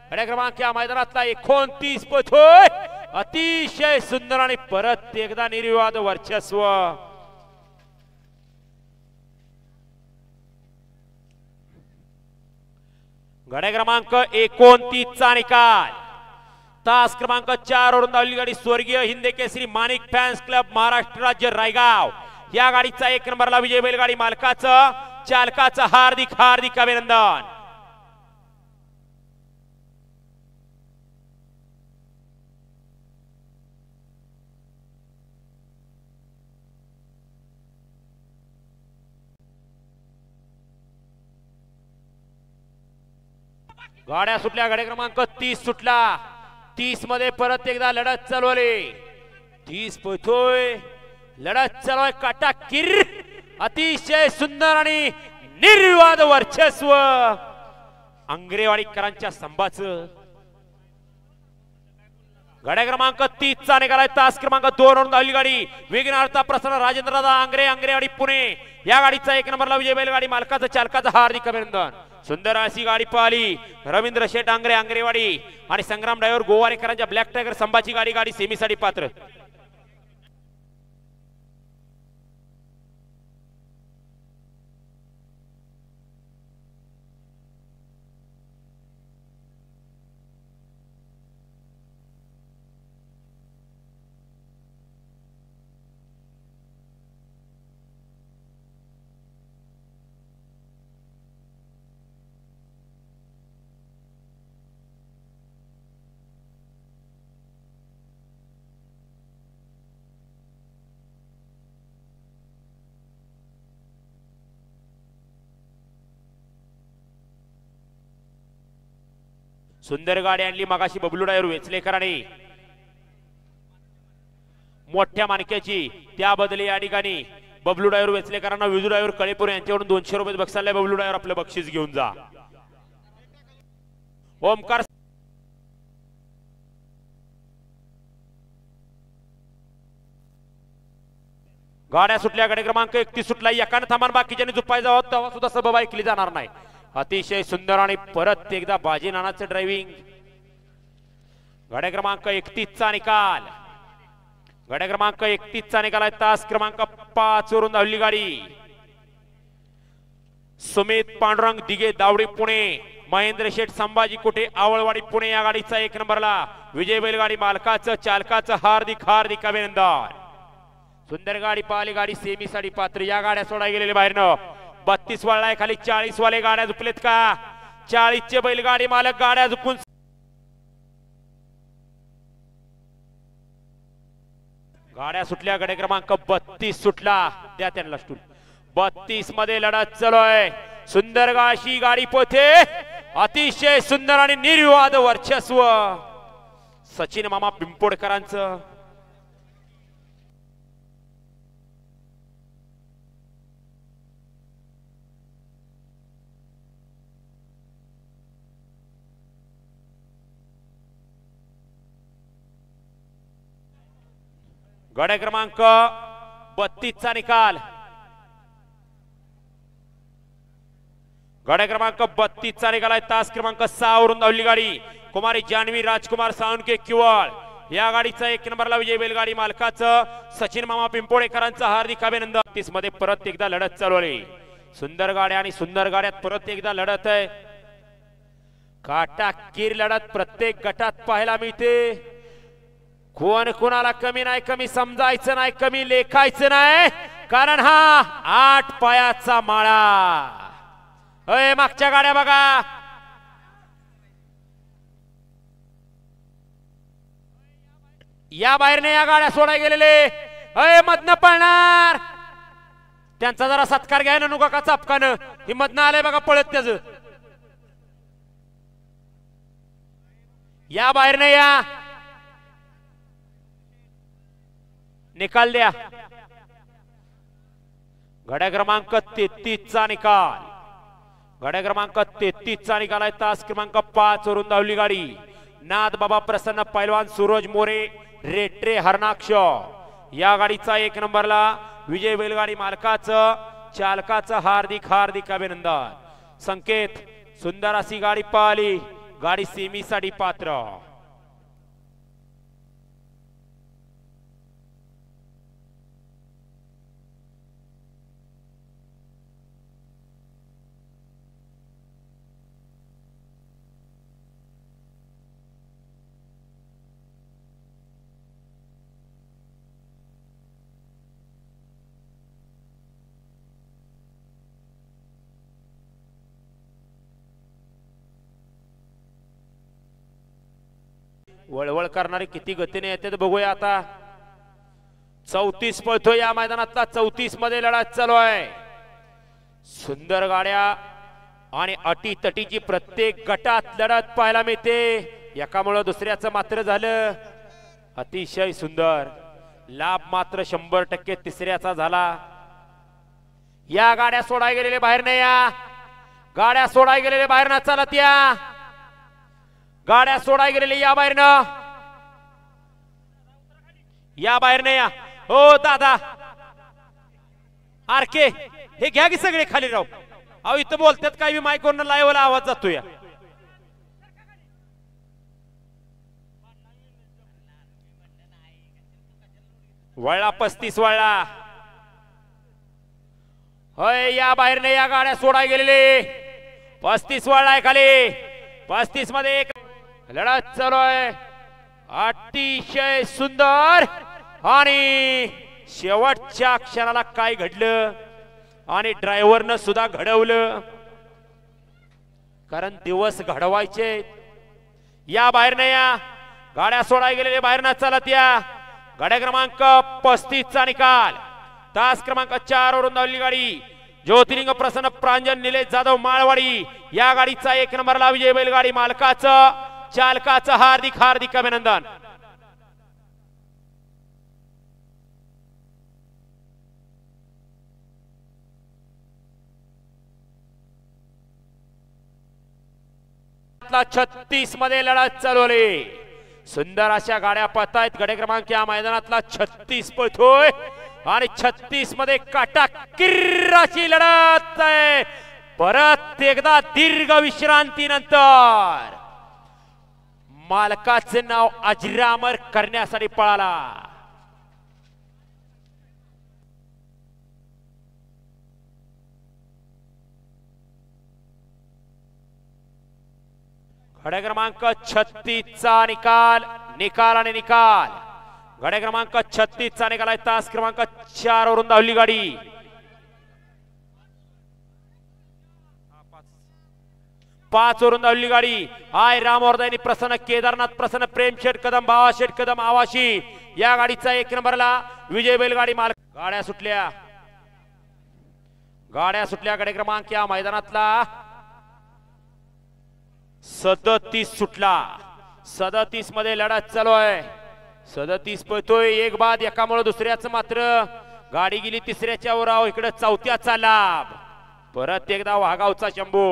गाड्या क्रमांक या मैदानातला 29 पथोय. अतिशय सुंदर आणि परत एकदा निर्विवाद वर्चस्व. गाड्या क्रमांक 29 चा निकाल. तास क्रमांक 4 वरून धावली गाडी स्वर्गीय हिंदे केसरी माणिक फॅन्स क्लब महाराष्ट्र राज्य रायगाव या गाडीचा 1 नंबरला विजय बैलगाडी मालकाचं चालकाचं हार्दिक हार्दिक अभिनंदन. गाड्या सुटल्या. गाड्या क्रमांक 30 सुटला. 30 मध्ये परत एकदा लढत चालवली. 30 पोथोय लढत चालू आहे. काटाकीर अतिशय सुंदर आणि निर्विवाद वर्चस्व आंग्रेवाडीकरांच्या संभाचं. गाड्या क्रमांक 30 चा निकाल आहे. तास क्रमांक 2 वरून धावली गाडी विघ्नहर्ता प्रसन्न राजेंद्रदादा आंग्रे आंग्रेवाडी पुणे या गाडीचा 1 नंबरला विजय बैलगाडी मालकाचं चालकाचं हार्दिक अभिनंदन. सुंदर अशी गाडी पाहिली. रवींद्र शेठ आंग्रे आंग्रेवाडी आणि संग्राम ड्रायव्हर गोवारेकरांच्या ब्लॅक टायगर संभाची गाडी सेमीसाठी पात्र. सुंदर गाडी आणली मगाशी बबलू ड्रायव्हर वेचलेकरांनी मोठ्या मानक्याची. त्याबद्दल या ठिकाणी बबलू ड्रायव्हर वेचलेकरांना विजू ड्रायव्हर कळेपूर यांच्याकडून 200 रुपये बक्षाला. बबलू ड्रायव्हर आपलं बक्षीस घेऊन जा. ओमकार गाड्या सुटल्या. गाडी क्रमांक 31 सुटला. एकाने थांबा बाकीच्याने झुपाय जावं तेव्हा सुद्धा सभा ऐकली जाणार नाही. अतिशय सुंदर आणि परत एकदा बाजी नानाचं ड्रायव्हिंग. गाड्या क्रमांक 31 चा निकाल. गाड्या क्रमांक 31 चा निकाल आहे. तास क्रमांक 5 वरून धावली गाडी सुमित पांडुरंग दिगे दावडी पुणे महेंद्र शेठ संभाजी कुठे आवळवाडी पुणे या गाडीचा 1 नंबरला विजय बैलगाडी मालकाचं चालकाचं हार्दिक हार्दिक अभिनंदन. सुंदर गाडी पाहिली. गाडी सेमीसाठी पात्र. या गाड्या सोडा गेलेल्या बाहेरनं. 32 वाळलाय खाली. 40 वाले गाड्या झुपलेत का. 40 चे बैलगाडी मालक गाड्या झुपून गाड्या सुटल्या. गाड्या क्रमांक 32 सुटला. द्या त्यांना स्टूल. 32 मध्ये लढत चालू आहे. सुंदर अशी गाडी पोथे अतिशय सुंदर आणि निर्विवाद वर्चस्व सचिन मामा पिंपोडकरांचं. गड क्रमांक 32 चा निकाल. गड क्रमांक 32 चा निकाल आहे. तास क्रमांक 6 वरून धावली गाडी कुमारी जानवी राजकुमार सावंके किवळ. या गाडीचा 1 नंबरला विजय बैलगाडी मालकाचं सचिन मामा पिंपोडेकरांचं हार्दिक अभिनंदन. 30 मध्ये परत एकदा लढत चालवली. सुंदर गाड्या आणि सुंदर गाड्यात परत एकदा लढत आहे. काटाकीर लढत प्रत्येक गटात पाहायला मिळते. कोण कोणाला कमी नाही, कमी समजायचं नाही, कमी लेखायचं नाही, कारण हा 8 पायाचा माळा. अय मागच्या गाड्या बघा. या बाहेरने या गाड्या सोडाय गेलेले. अय मधनं पळणार. त्यांचा जरा सत्कार घ्या ना नुका का चापकानं. ही मधनं आलंय बघा पळत त्याच. या बाहेरने या. निकाल द्या. गड्या क्रमांक 33 चा निकाल. गड्या क्रमांक 33 चा निकाल आहे. तास क्रमांक 5 वरून धावली गाडी नाथ बाबा प्रसन्न पैलवान सूरज मोरे रेट्रे हरणाक्ष. या गाडीचा 1 नंबरला विजय बैलगाडी मालकाचं चालकाचं हार्दिक हार्दिक अभिनंदन. संकेत सुंदर अशी गाडी पाहिली. गाडी सेमीसाठी पात्र. वळवळ करणारे किती गतीने येते बघूया आता. 34 पळतो या मैदानातला. 34 मध्ये लढत चालू आहे. सुंदर गाड्या आणि अटी तटीची प्रत्येक गटात लढत पाहायला मिळते. एकामुळे दुसऱ्याचं मात्र झालं. अतिशय सुंदर. लाभ मात्र 100% तिसऱ्याचा झाला. या गाड्या सोडाय गेलेले बाहेर नाही. या गाड्या सोडाय गेलेले बाहेर ना चालत. या गाड्या सोडाय गेलेली या बाहेर ना. या बाहेर नाही. या हो दादा आरके हे घ्या की सगळे खाली राहू. अहो इथं बोलतात काय बी माईकवरनं लाईव्हला आवाज जातो. या वळला 35 वळला. होय या बाहेर नाही. या गाड्या सोडाय गेलेले 35 वळलाय खाली. 35 मध्ये एक लढत चालू आहे. अतिशय सुंदर आणि शेवटच्या क्षणाला काय घडलं आणि ड्रायव्हरनं सुद्धा घडवलं, कारण दिवस घडवायचे. या बाहेर नाही. या गाड्या सोडाय गेलेले बाहेर ना चालत. या गाड्या क्रमांक 35 चा निकाल. तास क्रमांक 4 वरून धावली गाडी ज्योतिर्लिंग प्रसन्न प्रांजन निलेश जाधव माळवाडी. या गाडीचा 1 नंबरला विजय बैलगाडी मालकाचं चालकाचं हार्दिक हार्दिक अभिनंदन. ला 36 मध्ये लढत चालवली. सुंदर अशा गाड्या पळतायत. गडे क्रमांक या मैदानातला 36 पळतोय आणि 36 मध्ये काटाकीर अशी लढत आहे. परत एकदा दीर्घ विश्रांतीनंतर मालकाचे नाव अजरामर करण्यासाठी पळाला. गड क्रमांक 36 चा निकाल. निकाल आणि निकाल. गड क्रमांक 36 चा निकाल आहे. तास क्रमांक 4 वरून धावली गाडी 5 वरून धावली गाडी आय रामवर्धनी प्रसन्न केदारनाथ प्रसन्न प्रेम शेठ कदम भावा शेठ कदम आवाशी. या गाडीचा 1 नंबरला विजय बैलगाडी मालक. गाड्या सुटल्या. गाड्या सुटल्या. गड क्रमांक या मैदानातला 37 सुटला. 37 मध्ये लढत चालू आहे. 37 पळतोय एक बाद एकामुळे दुसऱ्याच मात्र गाडी गेली तिसऱ्याच्या वर. इकडे चौथ्याचा लाभ. परत एकदा वाघावचा शंभू.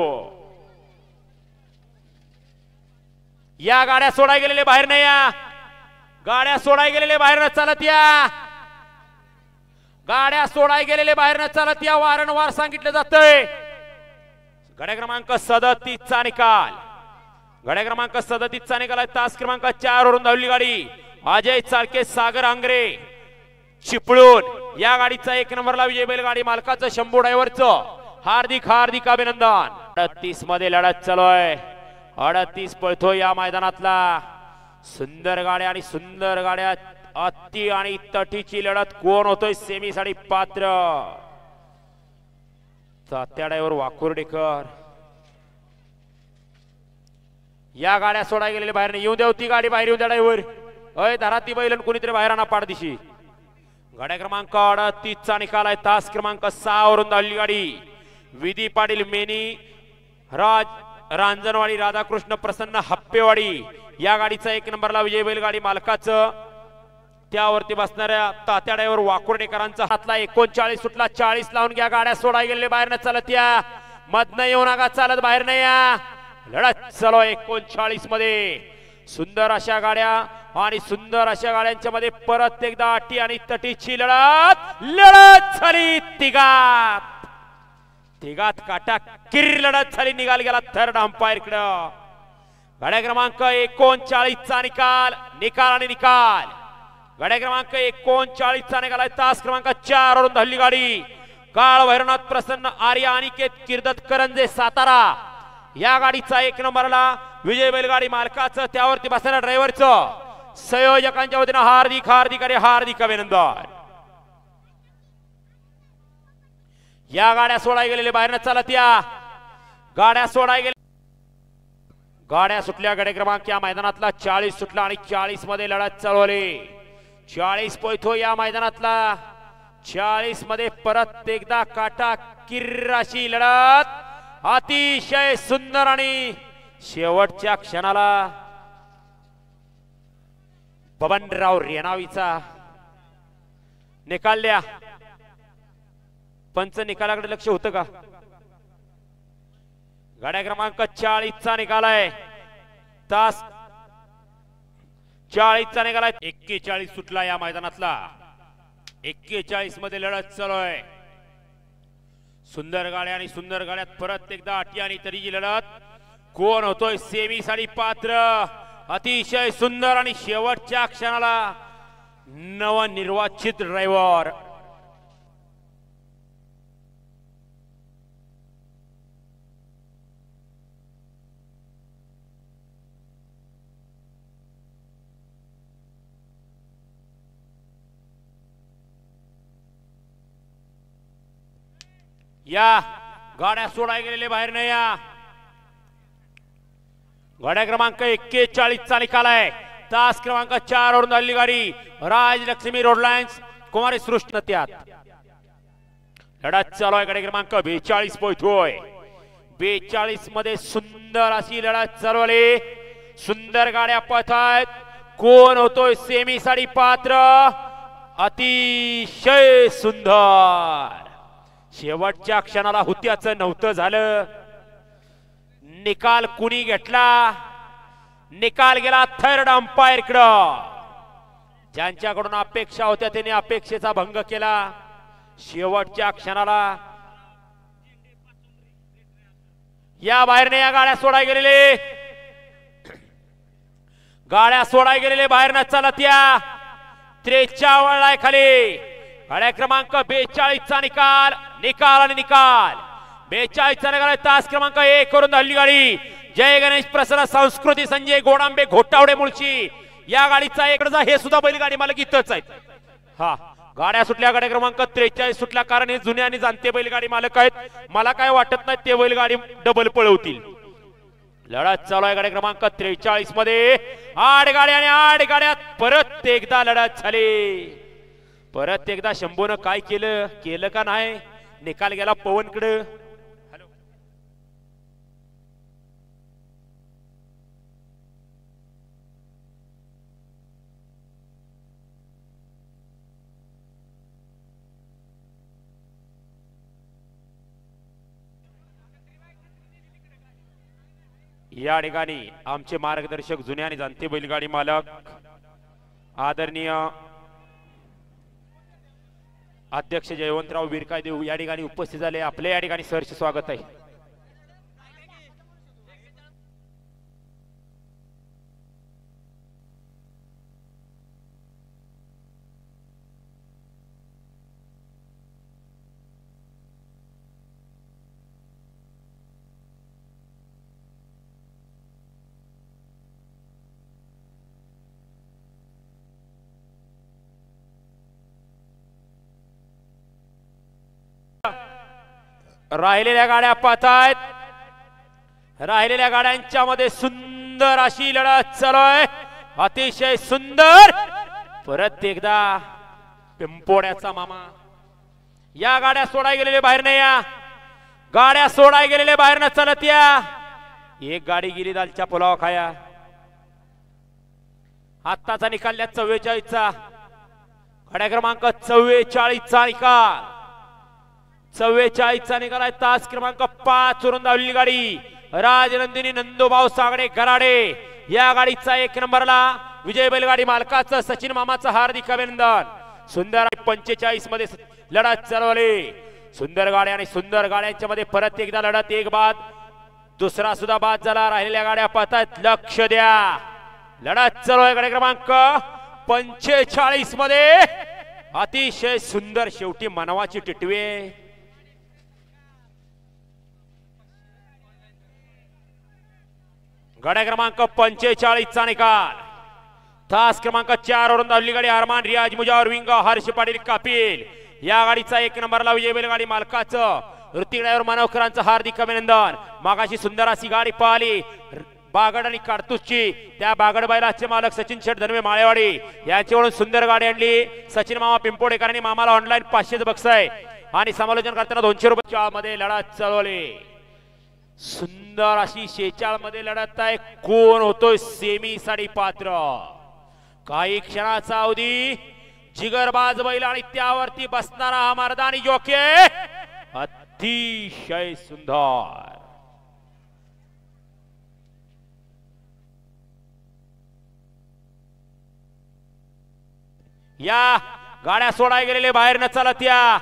या गाड्या सोडाय गेलेले बाहेर नाही. या गाड्या सोडाय गेलेले बाहेर न चालत. या गाड्या सोडाय गेलेले बाहेर न चालत. या वारंवार सांगितलं जातंय. गाड्या क्रमांक 37 चा निकाल. गाड्या क्रमांक 37 चा निकाल आहे. तास क्रमांक 4 वरून धावली गाडी अजय चाळके सागर आंग्रे चिपळूण. या गाडीचा 1 नंबरला विजय बैलगाडी मालकाचं शंभू ड्रायव्हरचं हार्दिक हार्दिक अभिनंदन. 38 मध्ये लढत चालू आहे. 38 पळतो या मैदानातला. सुंदर गाड्या आणि सुंदर गाड्या. अति आणि तटीची लढत. कोण होतोय सेमी साठी पात्र. तात्या ड्रायव्हर वाकुर्डेकर. या गाड्या सोडा गेलेले बाहेर नाही. येऊ द्या ती गाडी बाहेर. येऊ द्या ड्रायव्हर. अय धराती बैल कोणीतरी बाहेर आणा पाडदिशी. गाड्या क्रमांक 38 चा निकाल आहे. तास क्रमांक 6 वरून धावली गाडी विधी पाटील मेनी रांजणवाडी राधाकृष्ण प्रसन्न हप्पेवाडी. या गाडीचा 1 नंबरला विजय बैलगाडी मालकाचं त्यावरती बसणाऱ्या तात्या ड्रायव्हर वाकुर्डेकरांचा हातला. 39 सुटला. 40 लावून घ्या. गाड्या सोडा गेलेले बाहेर न चालत. या मधनं येऊ नका चालत बाहेर नाही. या लढत चालू 39 मध्ये. सुंदर अशा गाड्या आणि सुंदर अशा गाड्यांच्या मध्ये परत एकदा अटी आणि तटीची लढत झाली. तिघात काटा किर लढत झाली. निकाल गेला थर्ड अंपायर कडे. गाड्या क्रमांक 39 चा निकाल. निकाल. गाड्या क्रमांक 39 चा निकाल आहे. तास क्रमांक 4 वरून धावली गाडी काळ भैरवनाथ प्रसन्न आर्या अनिकेत किर्दत करंजे सातारा. या गाडीचा 1 नंबरला विजय बैलगाडी मालकाचं त्यावरती बसणाऱ्या ड्रायव्हरचं संयोजकांच्या वतीनं हार्दिक हार्दिक आणि हार्दिक अभिनंदन. या गाड्या सोडाय गेलेले बाहेर न चालत. या गाड्या सोडाय गेले. गाड्या सुटल्या. गाड्या क्रमांक या मैदानातला 40 सुटला आणि 40 मध्ये लढत चालवली. 40 पोयतो या मैदानातला. 40 मध्ये परत एकदा काटा किर्राशी लढत. अतिशय सुंदर आणि शेवटच्या क्षणाला बबनराव रेणावीचा निकाल द्या. पंच निकालाकडे लक्ष होतं का? गाड्या क्रमांक 40 चा निकाल आहे. तास 40 चा निकाल आहे. 41 सुटला या मैदानातला. 41 मध्ये लढत चालू आहे. सुंदर गाड्या आणि सुंदर गाड्यात परत एकदा अटी आणि तरीची लढत. कोण होतोय सेमी साठी पात्र. अतिशय सुंदर आणि शेवटच्या क्षणाला नवनिर्वाचित ड्रायव्हर या गाड्या सोडाय गेलेले बाहेर नाही. या गाड्या क्रमांक 41 चा निकाल आहे. तास क्रमांक 4 वरून धावली गाडी राजलक्ष्मी रोड लाईन्स कुमारी सृष्टी त्यात लढत चालू आहे. गाडी क्रमांक 42 पोहोचतोय. 42 मध्ये सुंदर अशी लढत चालवली. सुंदर गाड्या पळतायत. कोण होतोय सेमी साठी पात्र. अतिशय सुंदर. शेवटच्या क्षणाला हुत्याचं नव्हतं झालं. निकाल कुणी घेतला. निकाल गेला थर्ड अंपायर कडे. ज्यांच्याकडून अपेक्षा होत्या त्यांनी अपेक्षेचा भंग केला. शेवटच्या क्षणाला या बाहेरने या गाड्या सोडाय गेलेले. गाड्या सोडाय गेलेले बाहेर न चालत. या 43 खाली. गाड्या क्रमांक 42 चा निकाल. निकाल 42 चा निकाल. तास क्रमांक 1 वरून धावली गाडी जय गणेश प्रसन्न संस्कृती संजय गोडांबे घोटावडे मुळशी. या गाडीचा इकडचा हे सुद्धा बैलगाडी मालक इथंच आहेत. हा गाड्या सुटल्या. गाड्या क्रमांक 43 सुटल्या. कारण हे जुने आणि जाणते बैलगाडी मालक आहेत. मला काय वाटत नाही ते बैलगाडी डबल पळवतील. लढत चालू आहे. गाड्या क्रमांक 43 मध्ये 8 गाड्या आणि 8 गाड्यात परत एकदा लढत झाली. परत एकदा शंभूनं काय केलं का नाही. निकाल गेला पवनकडे. या ठिकाणी आमचे मार्गदर्शक जुने आणि जाणते बैलगाडी मालक आदरणीय अध्यक्ष जयवंतराव विरकाय देव या ठिकाणी उपस्थित झाले. आपले या ठिकाणी सहर्ष स्वागत आहे. राहिलेल्या गाड्या पाहतायत. राहिलेल्या गाड्यांच्या मध्ये सुंदर अशी लढत चालू आहे. अतिशय सुंदर. परत एकदा पिंपोड्याचा मामा. या गाड्या सोडाय गेलेले बाहेर नाही. या गाड्या सोडाय गेलेले बाहेर न चालत. या एक गाडी गेली दालच्या पुलावा खाया. आत्ताचा निकाल 44चा. गाड्या क्रमांक 44चा निकाल. 44चा निकाल आहे. तास क्रमांक 5 वरून धावलेली गाडी राजनंदिनी नंदूभाऊ सागडे गराडे. या गाडीचा 1 नंबरला विजय बैलगाडी मालकाचं सचिन मामाचं हार्दिक अभिनंदन. सुंदर 45 मध्ये लढत चालवली. सुंदर गाड्या आणि सुंदर गाड्यांच्या मध्ये परत एकदा लढत. एक बाद दुसरा सुद्धा बाद झाला. राहिलेल्या गाड्या पाहतायत. लक्ष द्या. लढत चालू आहे गाडी क्रमांक 45 मध्ये. अतिशय सुंदर. शेवटी मनवाची टिटवे. गाड्या क्रमांक 45चा निकाल. तास क्रमांक 4 वरून धावली गाडी अरमान रियाज मुजावर विंग हर्ष पाटील कापिल. या गाडीचा 1 नंबरला विजय बैलगाडी मालकाचं ऋतिक ड्रायव्हर मानवकरांचं हार्दिक अभिनंदन. मागाशी सुंदर अशी गाडी पाहिली बागड आणि काडतूसची. त्या बागड बैलाचे मालक सचिन शेठ धनवे माळेवाडी यांच्याकडून सुंदर गाडी आणली. सचिन मामा पिंपोडेकरांनी मामाला ऑनलाईन 500 बक्षीस आहे आणि समालोचन करताना 200 रुपये मध्ये लढत चालवली. सुंदर अशी 46 मध्ये लढत आहे. कोण होतोय सेमी साठी पात्र. काही क्षणाचा अवधी. जिगरबाज बैल आणि त्यावरती बसणारा हा मर्दानी जॉकी अतिशय सुंदर. या गाड्या सोडाय गेलेले बाहेर न चालत. या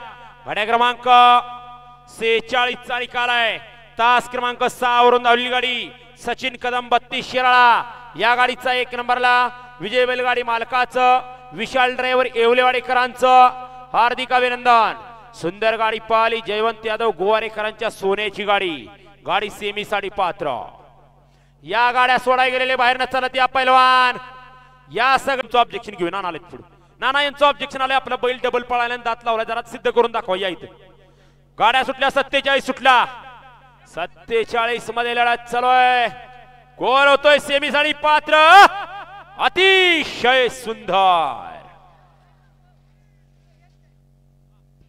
गाड्या क्रमांक 46चा निकाल आहे. तास क्रमांक 6 वरून धावलेली गाडी सचिन कदम 32 शिराळा. या गाडीचा 1 नंबरला विजय बैलगाडी मालकाचं विशाल ड्रायव्हर येवलेवाडीकरांचं हार्दिक अभिनंदन. सुंदर गाडी पाहिली जयवंत यादव गोवारेकरांच्या सोन्याची गाडी. गाडी सेमी साठी पात्र. या गाड्या सोडाय गेलेले बाहेर न चालत. या पैलवान या सगळ्यांचं ऑब्जेक्शन घेऊन आलेत पुढे. नाना यांचं ऑब्जेक्शन आलंय. आपला बैल डबल पळायला दात लावला जरा सिद्ध करून दाखवा. या इथे गाड्या सुटल्या. 47 सुटला. 47 मध्ये लढत चालू आहे. कोण होतोय सेमी साठी पात्र. अतिशय सुंदर.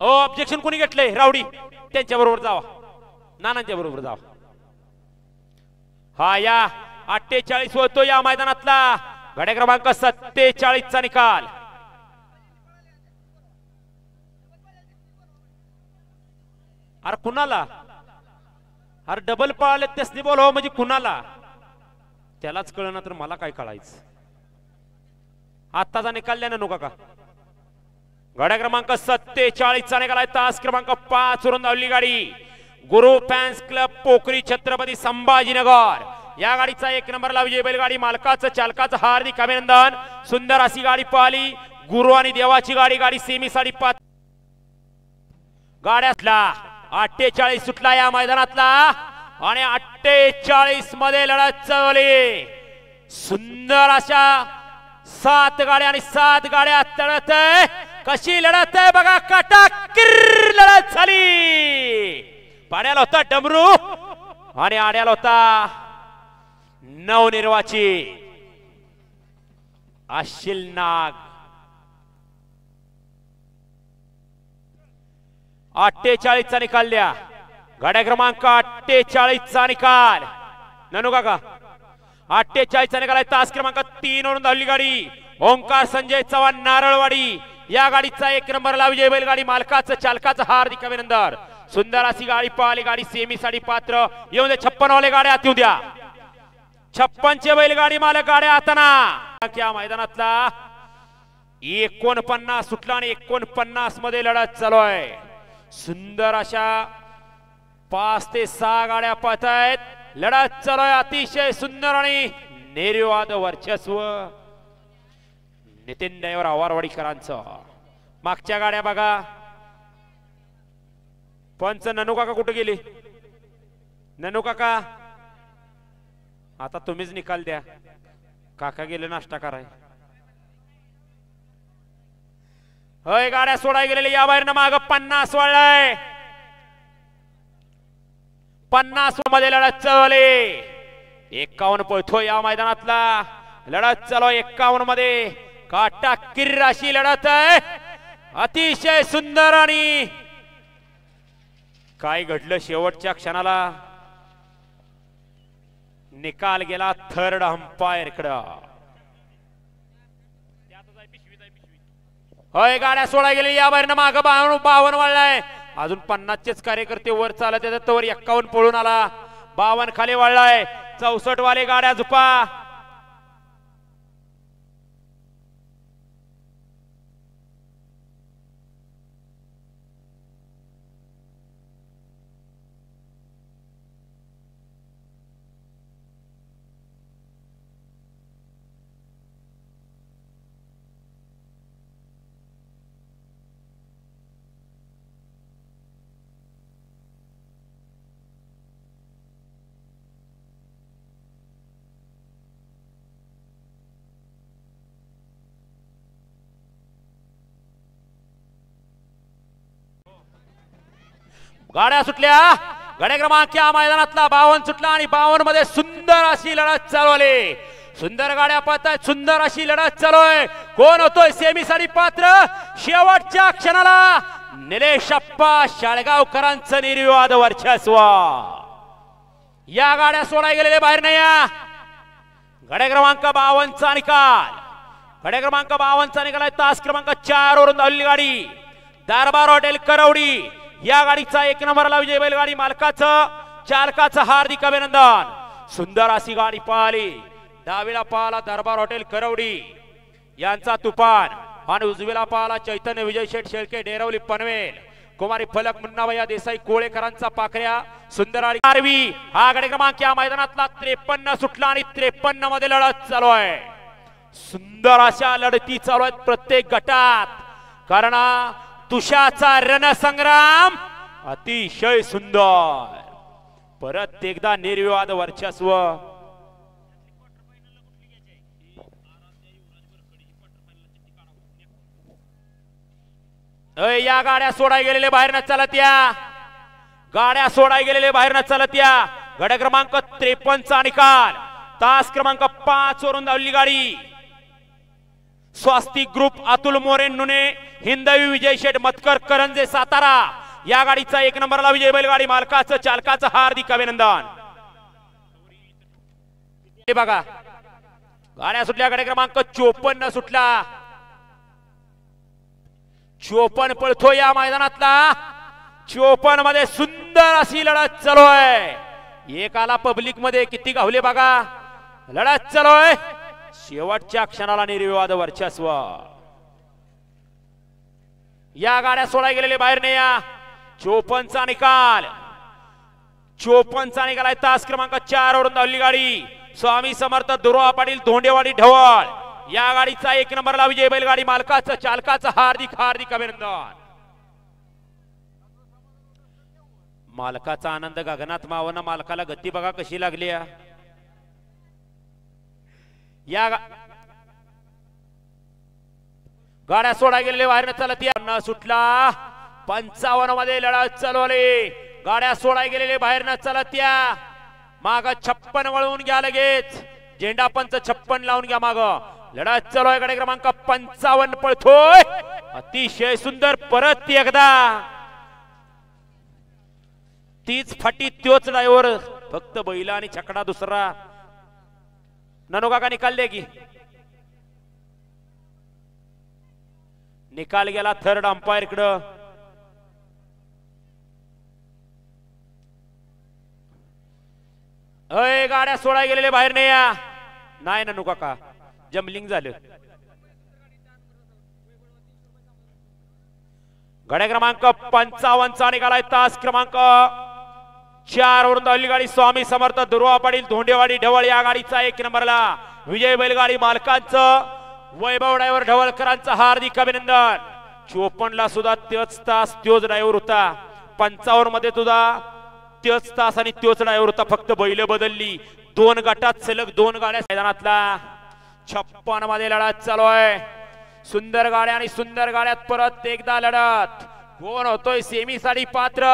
ऑब्जेक्शन कोणी घेतलंय. रावडी त्यांच्या बरोबर जावा. नानांच्या बरोबर जावा. हा या 48 होतो या मैदानातला. गाड्या क्रमांक 47चा निकाल. अरे कुणाला. अरे डबल पळाले त्यासनी बोलव म्हणजे कुणाला. त्यालाच कळलं तर मला काय कळायचं. आत्ताचा निकाल द्या ना नको का. गाड्या क्रमांक 47चा निकाल आहे. तास क्रमांक 5 वरून धावली गाडी गुरु फॅन्स क्लब पोखरी छत्रपती संभाजीनगर. या गाडीचा 1 नंबरला विजय बैलगाडी मालकाचं चालकाचं हार्दिक अभिनंदन. सुंदर अशी गाडी पाहिली. गुरु आणि देवाची गाडी. गाडी सेमी साठी पात्र. गाड्यातला 48 सुटला या मैदानातला आणि 48 मध्ये लढत चालली. सुंदर अशा 7 गाड्या आणि 7 गाड्या तळत आहे. कशी लढत आहे बघा. काटाकीर लढत झाली. पाण्याला होता डमरू आणि आड्याला होता नवनिर्वाची आशिल नाग. 48चा निकाल द्या. गाड्या क्रमांक 48चा निकाल. ननू काका 48चा निकाल आहे. तास क्रमांक 3 वरून धावली गाडी ओंकार संजय चव्हाण नारळवाडी. या गाडीचा 1 नंबरला विजय बैलगाडी मालकाचं चालकाचं हार्दिक अभिनंदन. सुंदर अशी गाडी पाहिली. गाडी सेमी साठी पात्र. येऊ द्या 56 वाले गाड्या आत येऊ द्या. 56 बैलगाडी मालक गाड्या हाताना या मैदानातला 49 सुटला आणि 49 मध्ये लढत चालू आहे. सुंदर अशा 5 ते 6 गाड्या पळत आहेत. लढत चालू आहे अतिशय सुंदर आणि निर्विवाद वर्चस्व नितीन ड्रायव्हर आवारवाडीकरांचं. मागच्या गाड्या बघा. पंच ननू काका कुठे गेली? ननू काका आता तुम्हीच निकाल द्या. काका गेले नाश्ता कराय. होय गाड्या सोडाय गेलेली या बाहेरनं माग 50 वाढलाय. 50 मध्ये लढत चालवली. 51 पळतो या मैदानातला. लढत चालू 51 मध्ये काटा किर्र अशी लढत आहे. अतिशय सुंदर आणि काय घडलं शेवटच्या क्षणाला निकाल गेला थर्ड अंपायर कडं. होय गाड्या सोडा गेली या बाहेरनं माग 52 वाढलाय. अजून 50चेच कार्यकर्ते वर चालत येतात तर 51 पळून आला. 52 खाली वाढलाय. 64 वाले गाड्या झुपा. गाड्या सुटल्या. गाड्या क्रमांक या मैदानातला 52 सुटला आणि 52 मध्ये सुंदर अशी लढत चालवली. सुंदर गाड्या पळतायत. सुंदर अशी लढत चालू आहे. कोण होतोय सेमी साठी पात्र? शेवटच्या क्षणाला निलेशप्पा शाळगावकरांचं निर्विवाद वर्चस्व. या गाड्या सोडाय गेलेले बाहेर नाही. या गाड्या क्रमांक 52 चा निकाल. गाड्या क्रमांक 52 चा निकाल आहे. तास क्रमांक 4 वरून धावलेली गाडी दरबार हॉटेल करवडी. या गाडीचा 1 नंबरला विजय बैलगाडी मालकाचं चालकाचं हार्दिक अभिनंदन. सुंदर अशी गाडी पाहिली. डावीला पाहला दरबार हॉटेल करवडी यांचा तुफान आणि उजवीला पाहला चैतन्य विजय शेठ शेळके डेरवली पनवेल. कुमारी फलक मुन्नाभैया देसाई कोळेकरांचा पाखऱ्या. सुंदर आरवी हा गाडी क्रमांक या मैदानातला 53 सुटला आणि 53 मध्ये लढत चालू आहे. सुंदर अशा लढती चालू आहेत प्रत्येक गटात. कारण तुषाचा रणसंग्राम अतिशय सुंदर. परत एकदा निर्विवाद वर्चस्व. या गाड्या सोडाय गेलेले बाहेर न चालत. या गाड्या सोडाय गेलेले बाहेर न चालत. या गाड्या क्रमांक 53 चा निकाल. तास क्रमांक 5 वरून धावली गाडी स्वास्तिक ग्रुप अतुल मोरे नुने हिंदवी विजय शेठ मतकर करंजे सातारा. या गाडीचा 1 नंबरला विजय बैलगाडी मालकाचं चालकाचं हार्दिक अभिनंदन. हे बघा गाड्या सुटल्या. गाडी क्रमांक 54 सुटला. 54 पळतो या मैदानातला. 54 मध्ये सुंदर अशी लढत चालू आहे. एकाला पब्लिक मध्ये किती गावले बघा. लढत चालू आहे. शेवटच्या क्षणाला निर्विवाद वर्चस्व. या गाड्या सोडाय गेलेले बाहेर नाही. या 54 चा निकाल. 54 चा निकाल आहे. तास क्रमांक 4 वरून धावली गाडी स्वामी समर्थ दुर्वा पाटील धोंडेवाडी ढवळ. या गाडीचा 1 नंबरला विजय बैलगाडी मालकाचं चालकाचं हार्दिक हार्दिक अभिनंदन. मालकाचा आनंद गगनात मावना. मालकाला गती बघा कशी लागली. या गाड्या सोडा गेलेले बाहेर न चालत. या सुटला. 55 मध्ये लढत चालवली. गाड्या सोडा गेलेले बाहेर न चालत. या माग 56 वळवून घ्या. लगेच झेंडा पंच 56 लावून घ्या. माग लढत चालू आहे. गाडी क्रमांक 55 पळतोय. अतिशय सुंदर. परत एकदा तीच फाटी त्योच ड्रायव्हर. फक्त बैला आणि छकडा दुसरा. ननो काका निकाल दे की. निकाल गेला थर्ड अंपायर कडं. अय गाड्या सोडा गेलेले बाहेर नाही या. नाही ना नुका का जमलिंग झालं. गाड्या क्रमांक 55 चा निघालाय तास क्रमांक 4 वरून धावली गाडी स्वामी समर्थ दुर्वा पाटील धोंडेवाडी ढवळ या गाडीचा 1 नंबरला विजय बैलगाडी मालकांचं वैभव ड्रायव्हर ढवळकरांचं हार्दिक अभिनंदन. 54 ला सुद्धा त्योच तास त्योच ड्रायव्हर होता. 55 मध्ये सुद्धा त्योच तास आणि त्योच ड्रायव्हर होता. फक्त बैल बदलली. 2 गटात सलग 2 गाड्या मैदानातला. 56 मध्ये लढत चालू आहे. सुंदर गाड्या आणि सुंदर गाड्यात परत एकदा लढत. कोण होतोय सेमी साठी पात्र.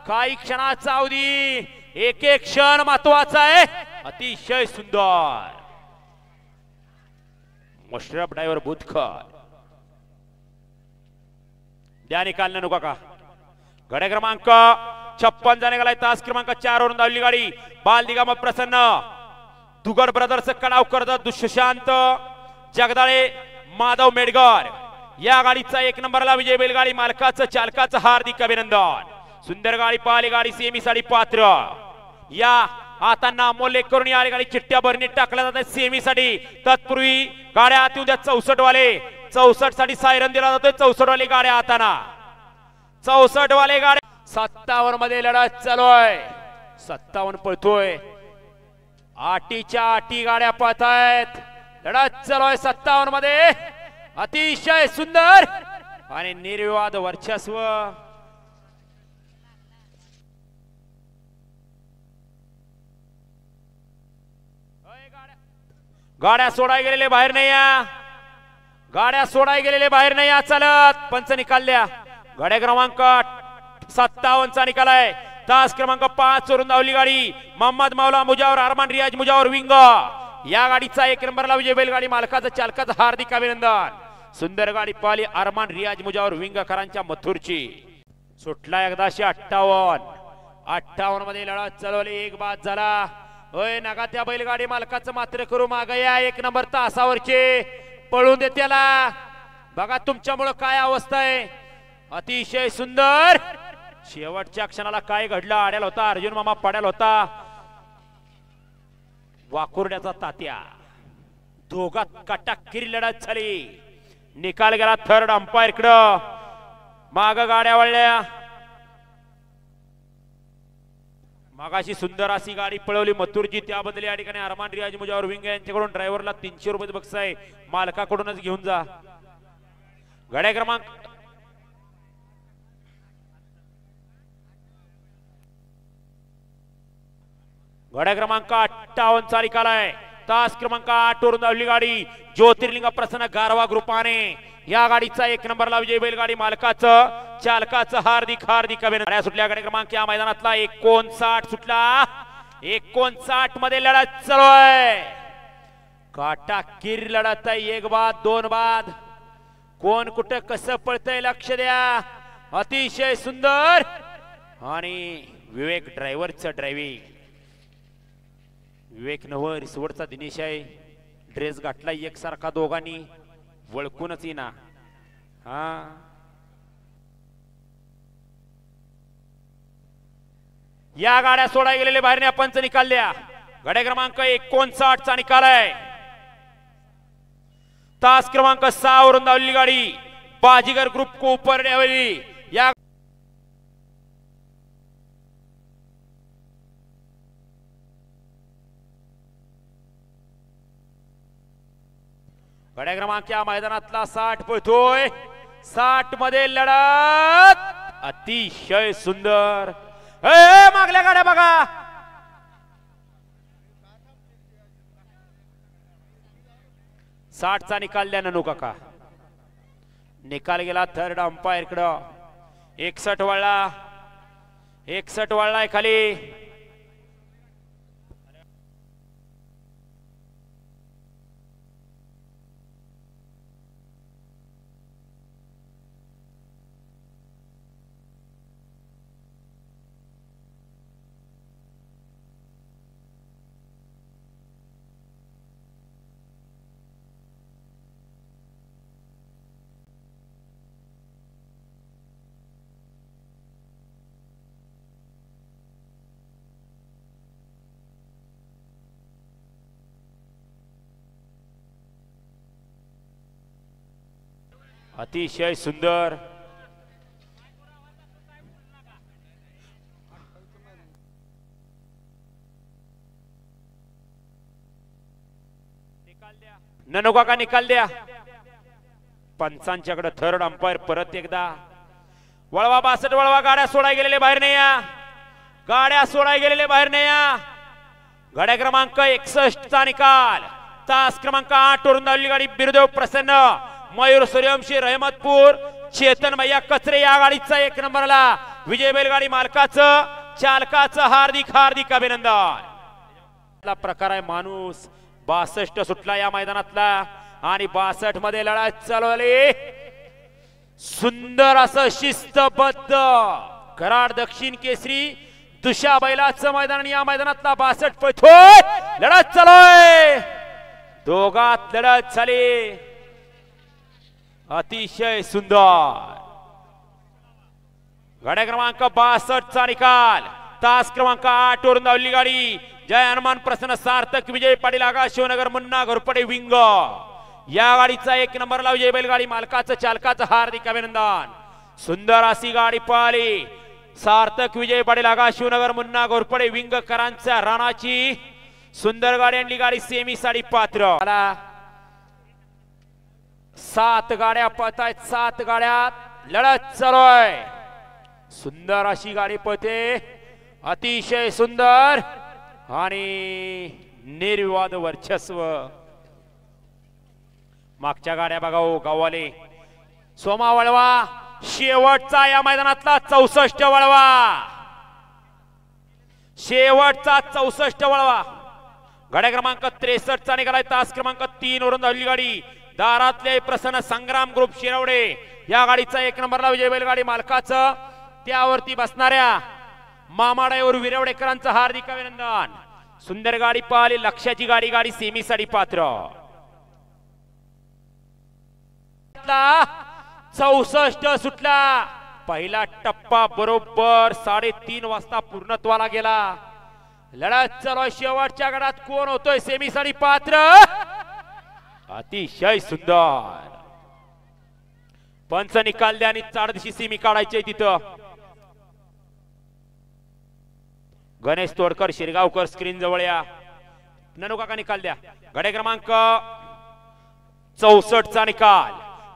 काही क्षणाचा अवधी. एक एक क्षण महत्वाचा आहे. अतिशय सुंदर मुशरफ ड्रायव्हर बुधकर द्या निकाल नको का. गाड्या क्रमांक 56 चा निघालाय तास क्रमांक 4 वरून धावली गाडी बाल निगम प्रसन्न दुगड ब्रदर्स कडावकर दुष्यशांत जगदाळे माधव मेडगर या गाडीचा 1 नंबरला विजय बैलगाडी मालकाचं चालकाचं हार्दिक अभिनंदन. सुंदर गाडी पाहिली गाडी सेमी साठी पात्र. या हातांना अमोल करून या गाडी चिठ्ठ्या भरणी टाकल्या जातात सेमी साठी. तत्पूर्वी गाड्या आत येऊ द्या 64 वाले. 64 साठी सायरन दिला जातोय. 64 वाली गाड्या हाताना 64 वाले गाड्या. 57 मध्ये लढत चालू आहे. 57 पळतोय. आटीच्या आटी गाड्या पळतायत. लढत चालू आहे 57 मध्ये. अतिशय सुंदर आणि निर्विवाद वर्चस्व. गाड्या सोडाय गेलेले बाहेर नाही या. गाड्या सोडाय गेलेले बाहेर नाही या. चालत पंच निकालल्या. गाड्या क्रमांक 57 चा निकाल आहे. तास क्रमांक 5 वरून धावली गाडी मोहम्मद मौला मुजावर अरमान रियाज मुजावर विंग या गाडीचा 1 नंबरला विजय बैलगाडी मालकाचं चालकाचं हार्दिक अभिनंदन. सुंदर गाडी पाहिली अरमान रियाज मुजावर विंगकरांच्या मथुरची. सुटला एकदाशी 58 मध्ये लढत चालवली. एक बाद झाला. होय नका त्या बैलगाडी मालकाचं मात्र करू मागया. 1 नंबर तासावरचे पळून दे त्याला. बघा तुमच्यामुळे काय अवस्था आहे. अतिशय सुंदर. शेवटच्या क्षणाला काय घडलं. आड्याला होता अर्जुन मामा पड्याला होता वाकुर्ड्याचा तात्या. दोघात कटाकिरी लढत झाली. निकाल गेला थर्ड अंपायर कडं. माग गाड्या वळल्या. मागाशी सुंदर अशी गाडी पळवली मथुरची. त्याबद्दल या ठिकाणी अरमान रियाज मुजावर विंग यांच्याकडून ड्रायव्हरला 300 रुपये बक्षीस आहे. मालकाकडूनच घेऊन जा. गाड्या क्रमांक गाड्या क्रमांक 58 चा निकाल आहे. तास क्रमांक 8 वरून धावली गाडी ज्योतिर्लिंग प्रसन्न गारवा ग्रुपाने या गाडीचा 1 नंबरला विजय बैलगाडी मालकाचं चालकाचं हार्दिक हार्दिक अभिनंदन. सुटल्या गाडी क्रमांक या मैदानातला 59 सुटला. 59 मध्ये लढत चालू आहे. काटाकीर लढत आहे. 1 बाद 2 बाद. कोण कुठं कसं पळतंय लक्ष द्या. अतिशय सुंदर आणि विवेक ड्रायव्हरचं ड्रायव्हिंग. विवेक नव रिसोडचा दिनेश आहे. ड्रेस घातला एकसारखा दोघांनी वळकूनच येईना. हा या गाड्या सोडा गेलेले बाहेर पंच निकालल्या. गाड्या क्रमांक 59 चा निकाल आहे. तास क्रमांक 6 वरून धावलेली गाडी बाजीगर ग्रुप को ऊपर या गाड्या क्रमांक या मैदानातला 60 पळतोय. 60 मध्ये लढत अतिशय सुंदर. मागल्या गाड्या बघा. चा निकाल द्या ननू काका. निकाल गेला थर्ड अंपायर कडं. 61 वळला. 61 वळलाय खाली. अतिशय सुंदर ननुका का निकाल द्या पंचांच्याकडे थर्ड अंपायर परत एकदा वळवा 62 वळवा गाड्या सोडाय गेलेले बाहेर नाही या गाड्या सोडाय गेलेले बाहेर नाही या गाड्या क्रमांक 61 चा निकाल तास क्रमांक 8 वरून धावली गाडी बिरदेव प्रसन्न मयूर सूर्यवंशी रहमतपूर चेतन भैया कचरे या गाडीचा 1 नंबरला विजय बैलगाडी मालकाचं चालकाचं हार्दिक हार्दिक अभिनंदन प्रकार आहे माणूस 62 सुटला या मैदानातला आणि 62 मध्ये लढत चालवली सुंदर असं शिस्तबद्ध कराड दक्षिण केसरी दुशा बैलाचं मैदान या मैदानातला 62 पळतोय लढत चालूय दोघात लढत झाली अतिशय सुंदर गाड्या क्रमांक 62 चा निकाल तास क्रमांक 8 वरून धावली गाडी जय हनुमान प्रसन्न सार्थक विजय पाटील आगा शिवनगर मुन्ना घोरपडे विंग या गाडीचा 1 नंबरला विजय बैलगाडी मालकाचं चालकाचं हार्दिक अभिनंदन सुंदर अशी गाडी पळाली सार्थक विजय पाटील आगा शिवनगर मुन्ना घोरपडे विंगकरांच्या राणाची सुंदर गाडी आणली गाडी सेमी साठी पात्र 7 गाड्या पळतायत 7 गाड्यात लढत चालूय सुंदर अशी गाडी पळते अतिशय सुंदर आणि निर्विवाद वर्चस्व मागच्या गाड्या बघा हो गाववाले सोमा वळवा शेवटचा या मैदानातला 64 वळवा शेवटचा 64 वळवा गाड्या क्रमांक 63 चा निघालाय तास क्रमांक 3 वरून धावली गाडी दारातले प्रसन्न संग्राम ग्रुप शिरवडे या गाडीचा 1 नंबरला विजय बैलगाडी मालकाचं त्यावरती बसणाऱ्या मामाडावर विरवडेकरांचं हार्दिक अभिनंदन सुंदर गाडी पाहिली लक्षाची गाडी गाडी सेमी साठी पात्र 64 सुटला पहिला टप्पा बरोबर 3:30 वाजता पूर्णत्वाला गेला लढत चालू शेवटच्या गटात कोण होतोय सेमी साठी पात्र अतिशय सुंदर पंच निकाल द्या आणि 4 दिवशी सेमी काढायचे तिथं गणेश तोडकर शिरगावकर स्क्रीन जवळ या ननू काका निकाल द्या गाडी क्रमांक 64 चा निकाल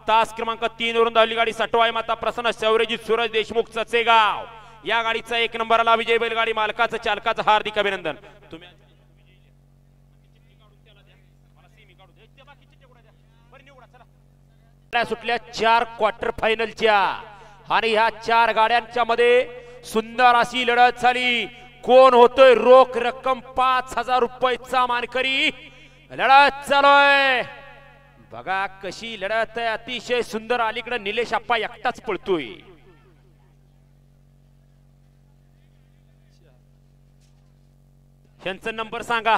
तास क्रमांक 3 वरून धावली गाडी सटवाई माता प्रसन्न शौर्यजीत सूरज देशमुख चचेगाव या गाडीचा 1 नंबरला विजय बैलगाडी मालकाचं चालकाचं हार्दिक अभिनंदन तुम्ही सुटल्या 4 क्वार्टर फायनलच्या आणि ह्या 4 गाड्यांच्या मध्ये सुंदर अशी लढत झाली कोण होतोय रोख रक्कम 5000 रुपयाचा मानकरी लढत चालूय बघा कशी लढत आहे अतिशय सुंदर अलीकडे निलेश आप्पा एकटाच पळतोय त्यांचा नंबर सांगा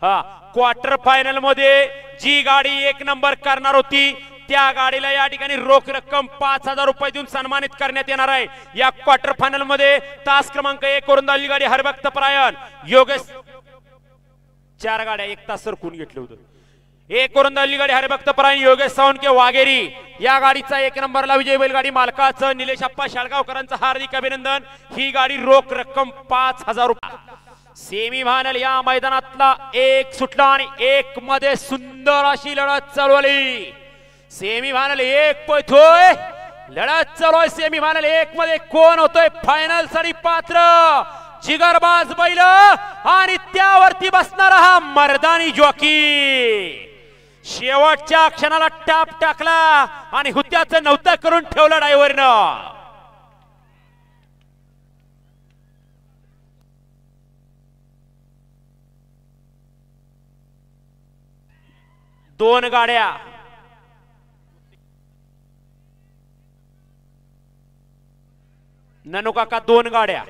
हा क्वार्टर फायनल मध्ये जी गाडी 1 नंबर करणार होती त्या गाडीला या ठिकाणी रोख रक्कम 5000 रुपये देऊन सन्मानित करण्यात येणार आहे या क्वार्टर फायनल मध्ये तास क्रमांक 1 वरून धावली गाडी हरभक्त परायण योगेश 4 गाड्या 1 तास सरकून घेतलं होतं 1 वरून धावली गाडी हरभक्त परायण योगेश सावंके वाघेरी या गाडीचा 1 नंबरला विजय बैलगाडी मालकाचं निलेश आप्पा शाळगावकरांचं हार्दिक अभिनंदन ही गाडी रोख रक्कम 5000 रुपये सेमी फायनल या मैदानातला 1 सुटला आणि 1 मध्ये सुंदर अशी लढत चालवली सेमी फायनल 1 पळतोय लढत चालू आहे सेमी फायनल 1 मध्ये कोण होतोय फायनल साठी पात्र जिगरबाज बैल आणि त्यावरती बसणारा हा मर्दानी जॉकी शेवटच्या क्षणाला टाप टाकला आणि हुत्याचं नव्हतं करून ठेवलं ड्रायव्हरनं 2 गाड्या ननू काका 2 गाड्या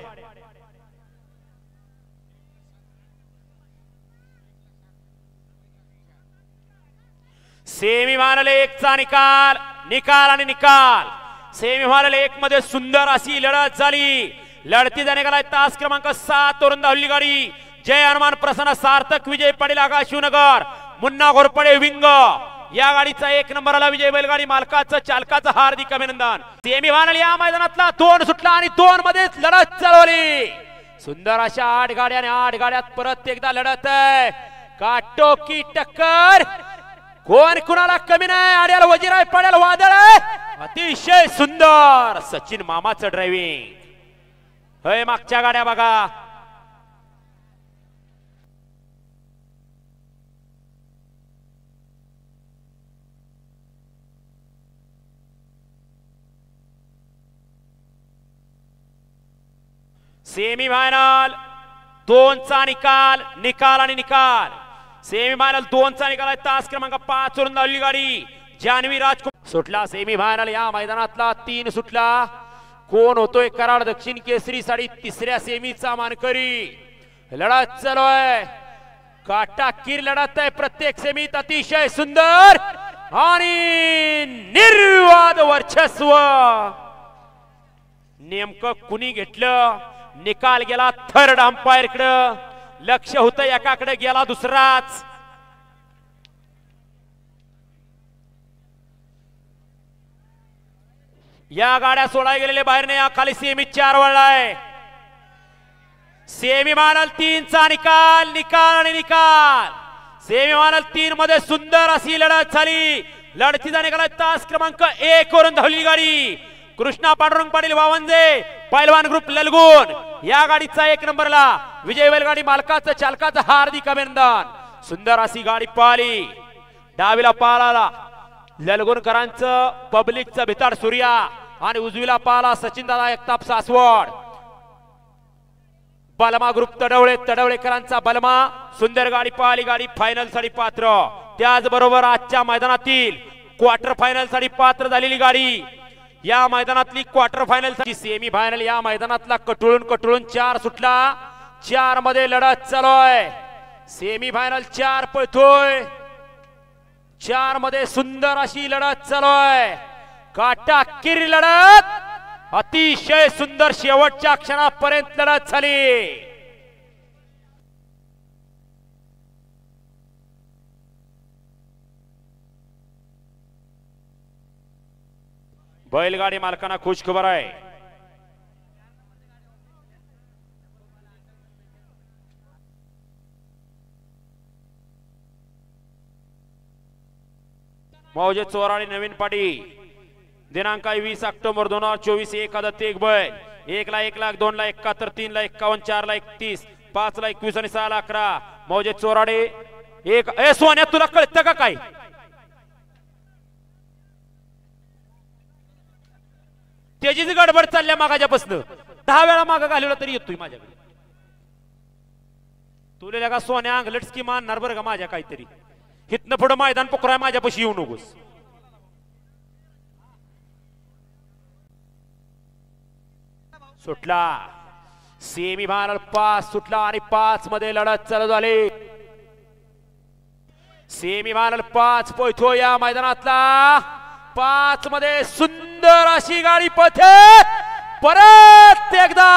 सेमीफायनल 1 चा निकाल निकाल आणि निकाल सेमीफायनल 1 मध्ये सुंदर अशी लढत झाली लढती जाणे गेला तास क्रमांक 7 वरून धावली गाडी जय हनुमान प्रसन्न सार्थक विजय पाटील आगा शिवनगर मुन्ना घोरपडे विंग या गाडीचा 1 नंबरला विजय बैलगाडी मालकाचं चालकाचं हार्दिक अभिनंदन। सेमी फायनल या मैदानातला 2 सुटला आणि 2 मध्येच लढत चालवली। सुंदर अशा 8 गाड्या आणि 8 गाड्यात परत एकदा लढत आहे, काटोकी टक्कर, कोण कुणाला कमी नाही। आड्याला वजीर आहे, पाड्याला वादळ आहे, अतिशय सुंदर सचिन मामाचं ड्रायव्हिंग। होय मागच्या गाड्या बघा, सेमी फायनल 2चा निकाल, निकाल आणि निकाल। सेमी फायनल 2चा निकाल आहे, तास क्रमांक 5 वरून धावली गाडी जानवी राजकुमार सुटला। सेमी फायनल या मैदानातला 3 सुटला, कोण होतोय कराड दक्षिण केसरी साडी 3ऱ्या सेमीचा मानकरी। लढत चालू आहे, काटाकीर लढत आहे प्रत्येक सेमीत, अतिशय सुंदर आणि निर्वाद वर्चस्व। नेमकं कुणी घेतलं, निकाल गेला थर्ड अंपायर कडे, लक्ष होतं एकाकडे, गेला दुसराच। या गाड्या सोडाय गेलेले बाहेरने, या खाली सेमी 4 वळलाय। सेमी फायनल 3चा निकाल, निकाल आणि निकाल। सेमी फायनल 3 मध्ये सुंदर अशी लढत झाली। लढतीचा निकाल तास क्रमांक 1 वरून धावली गाडी कृष्णा पांडुरंग पाटील वावंजे पैलवान ग्रुप ललगुण या गाडीचा 1 नंबरला विजय बैलगाडी मालकाचं चालकाचं हार्दिक अभिनंदन। सुंदर अशी गाडी पाहिली, डावीला पाला ललगुणकरांचं पब्लिकचं भिताड सूर्या आणि उजवीला पाला सचिन दादा एकताप सासवड। बलमा ग्रुप तडवळे, तडवळेकरांचा बलमा। सुंदर गाडी पाहिली, गाडी फायनल साठी पात्र। त्याचबरोबर आजच्या मैदानातील क्वार्टर फायनल साठी पात्र झालेली गाडी, या मैदानातली क्वार्टर फायनल साठी। सेमी फायनल या मैदानातला कटुळून 4 सुटला, 4 मध्ये लढत चालू आहे। सेमी फायनल 4 पळतोय, 4 मध्ये सुंदर अशी लढत चालू आहे, काटाकीर लढत, अतिशय सुंदर शेवटच्या क्षणापर्यंत लढत झाली। बैलगाडी मालकांना खुश खबर आहे, मौजे चोराडी नवीन पाटी दिनांक 20 ऑक्टोबर 2024। 1 आदत 1 बैल, 1 लाख 1 लाख 2 लाख 71 3 लाख 51 4 लाख 30 5 लाख 21 आणि 6 लाख 11 मौजे चोराडे। एक सोन्या तुला कळतं का काय, त्याचीच गडबड चालल्या मागाच्यापासून 10 वेळा मागा घालवला तरी येतोय माझ्याकडे। तुला का सोन्या अंगलट स्कीम आणणार बरं का माझ्या काहीतरी, हितनं पुढं मैदान पोकराय माझ्यापाशी येऊ नकोस। सुटला सेमी फायनल 5 सुटला आणि 5 मध्ये लढत चालू झाली। सेमी फायनल 5 पोहोचतो या मैदानातला, 5 मध्ये सुंदर अशी गाडी पथे, परत एकदा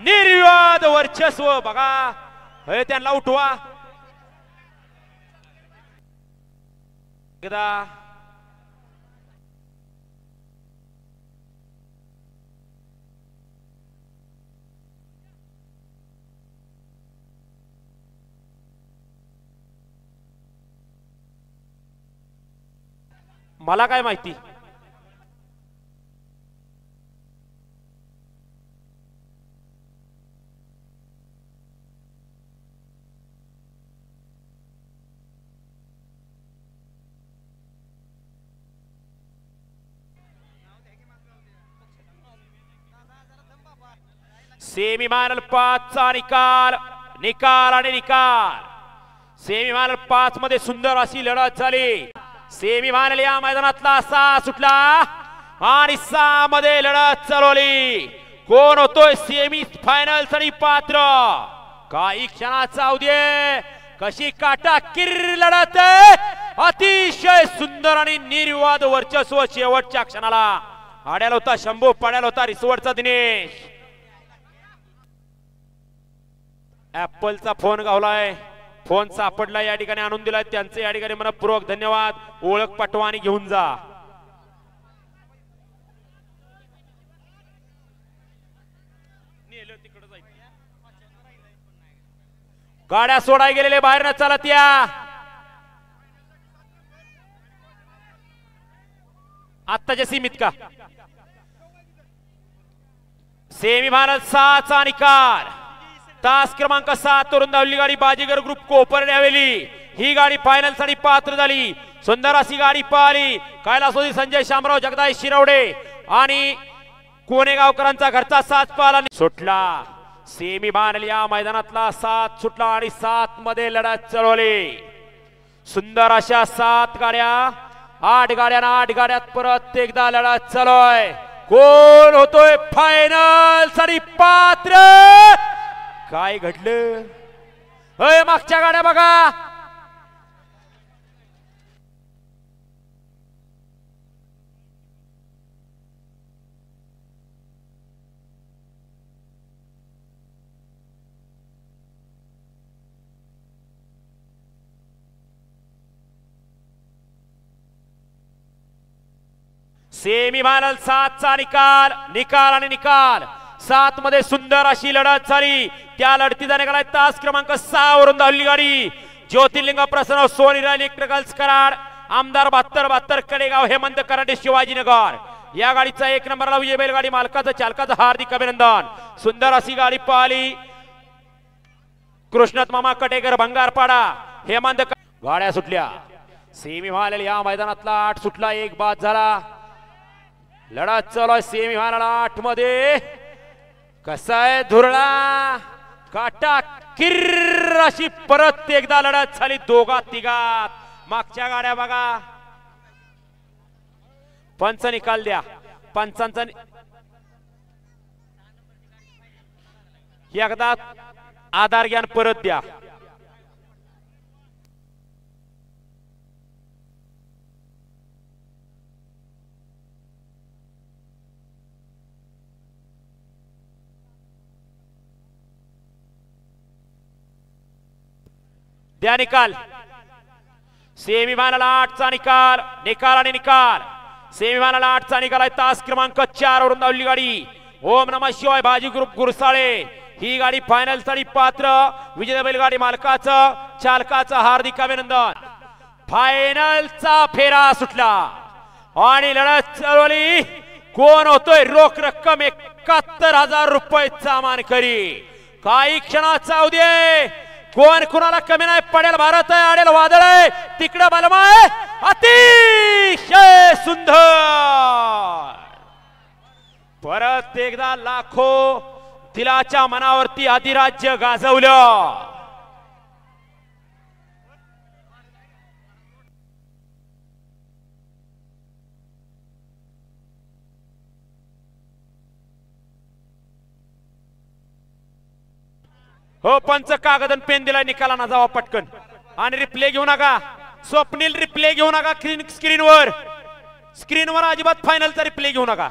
निर्विवाद वर्चस्व। बघा हे त्यांना उठवा एकदा, मला काय माहिती, सेमी फायनल 5चा निकाल, निकाल आणि निकाल। सेमी फायनल 5 मध्ये सुंदर अशी लढत झाली। सेमी फायनल या मैदानातला 6 सुटला आणि 6 मध्ये लढत चालवली। कोण होतोय सेमी फायनल साठी पात्र, काही क्षणाचा अवधी, कशी काटाकीर लढत आहे, अतिशय सुंदर आणि निर्विवाद वर्चस्व। शेवटच्या क्षणाला आड्याला होता शंभू, पाड्याला होता रिसवडचा दिनेश। ऍपलचा फोन गावलाय, फोन सापडला या ठिकाणी आणून दिलाय त्यांचे या ठिकाणी मनपूर्वक धन्यवाद. ओळख पाठवा आणि घेऊन जा. गाड्या सोडाय गेलेले बाहेर न चालत या. आत्ताचे सीमित का सेमीफायनल 6 चा निकाल. तास क्रमांक 7 वरून धावली गाडी बाजीगर ग्रुप कोपर्डे हवेली. ही गाडी फायनल साठी पात्र झाली. सुंदर अशी गाडी पाहिली. कैलासवासी संजय शामराव जगदाय शिरवडे आणि कोणेगावकरांचा घरचा साथ पाहिला सुटला. सेमीफायनल या मैदानातला 7 सुटला आणि 7 मध्ये लढत चालवली. सुंदर अशा 7 गाड्या, 8 गाड्यांना 8 गाड्यात परत एकदा लढत चालूय. कोण होतोय फायनल साठी पात्र? काय घडलं? मागच्या गाड्या बघा. सेमीफायनल 7 चा निकाल, निकाल आणि निकाल. 7 मध्ये सुंदर अशी लढत झाली. त्या लढतीचा निकाल तास क्रमांक 6 वरून धावली गाडी ज्योतिर्लिंग प्रसन्न सोनीरा इलेक्ट्रिकल्स कराड, आमदार 7272 कडेगाव, हेमंत कराडे, शिवाजीनगर. या गाडीचा 1 नंबरला विजय बैलगाडी मालकाचं चालकाचं हार्दिक अभिनंदन. सुंदर अशी गाडी पाहिली. कृष्णत मामा कटेकर भंगारपाडा, हेमंत. गाड्या सुटल्या. सेमीफायनल या मैदानातला 8 सुटला, 1 बाद झाला. लढत चालू आहे सेमीफायनल 8 मध्ये. कसा आहे धुरळा काटा किर्र अशी परत एकदा लढत झाली दोघात तिघात. मागच्या गाड्या बघा. पंच निकाल द्या. पंचांचा एकदा आधार ज्ञान परत द्या. द्या निकाल. सेमीफायनल 8 चा निकाल, निकाल आणि निकाल. सेमीफायनल 8 चा निकाल आहे तास क्रमांक 4 वरून धावली गाडी ओम नमः शिवाय बाजी ग्रुप गुरसाळे. ही गाडी फायनल साठी पात्र. विजय बैलगाडी मालकाचं चालकाचं हार्दिक अभिनंदन. फायनलचा फेरा सुटला आणि लढत चालवली. कोण होतोय रोख रक्कम 71,000 रुपये मानकरी. काही क्षणाचा उदय. कोण कुणाला कमी नाही पडेल. भारत आहे, आडेल वादळ आहे, तिकडे बलमाय. अतिशय सुंदर. परत एकदा लाखो दिलाच्या मनावरती अधिराज्य गाजवलं. हो पंच कागद आणि पेन दिलाय. निकालांना जावा पटकन आणि रिप्ले घेऊ नका. स्वप्नील रिप्ले घेऊ नका. स्क्रीनवर अजिबात फायनलचा रिप्ले घेऊ नका.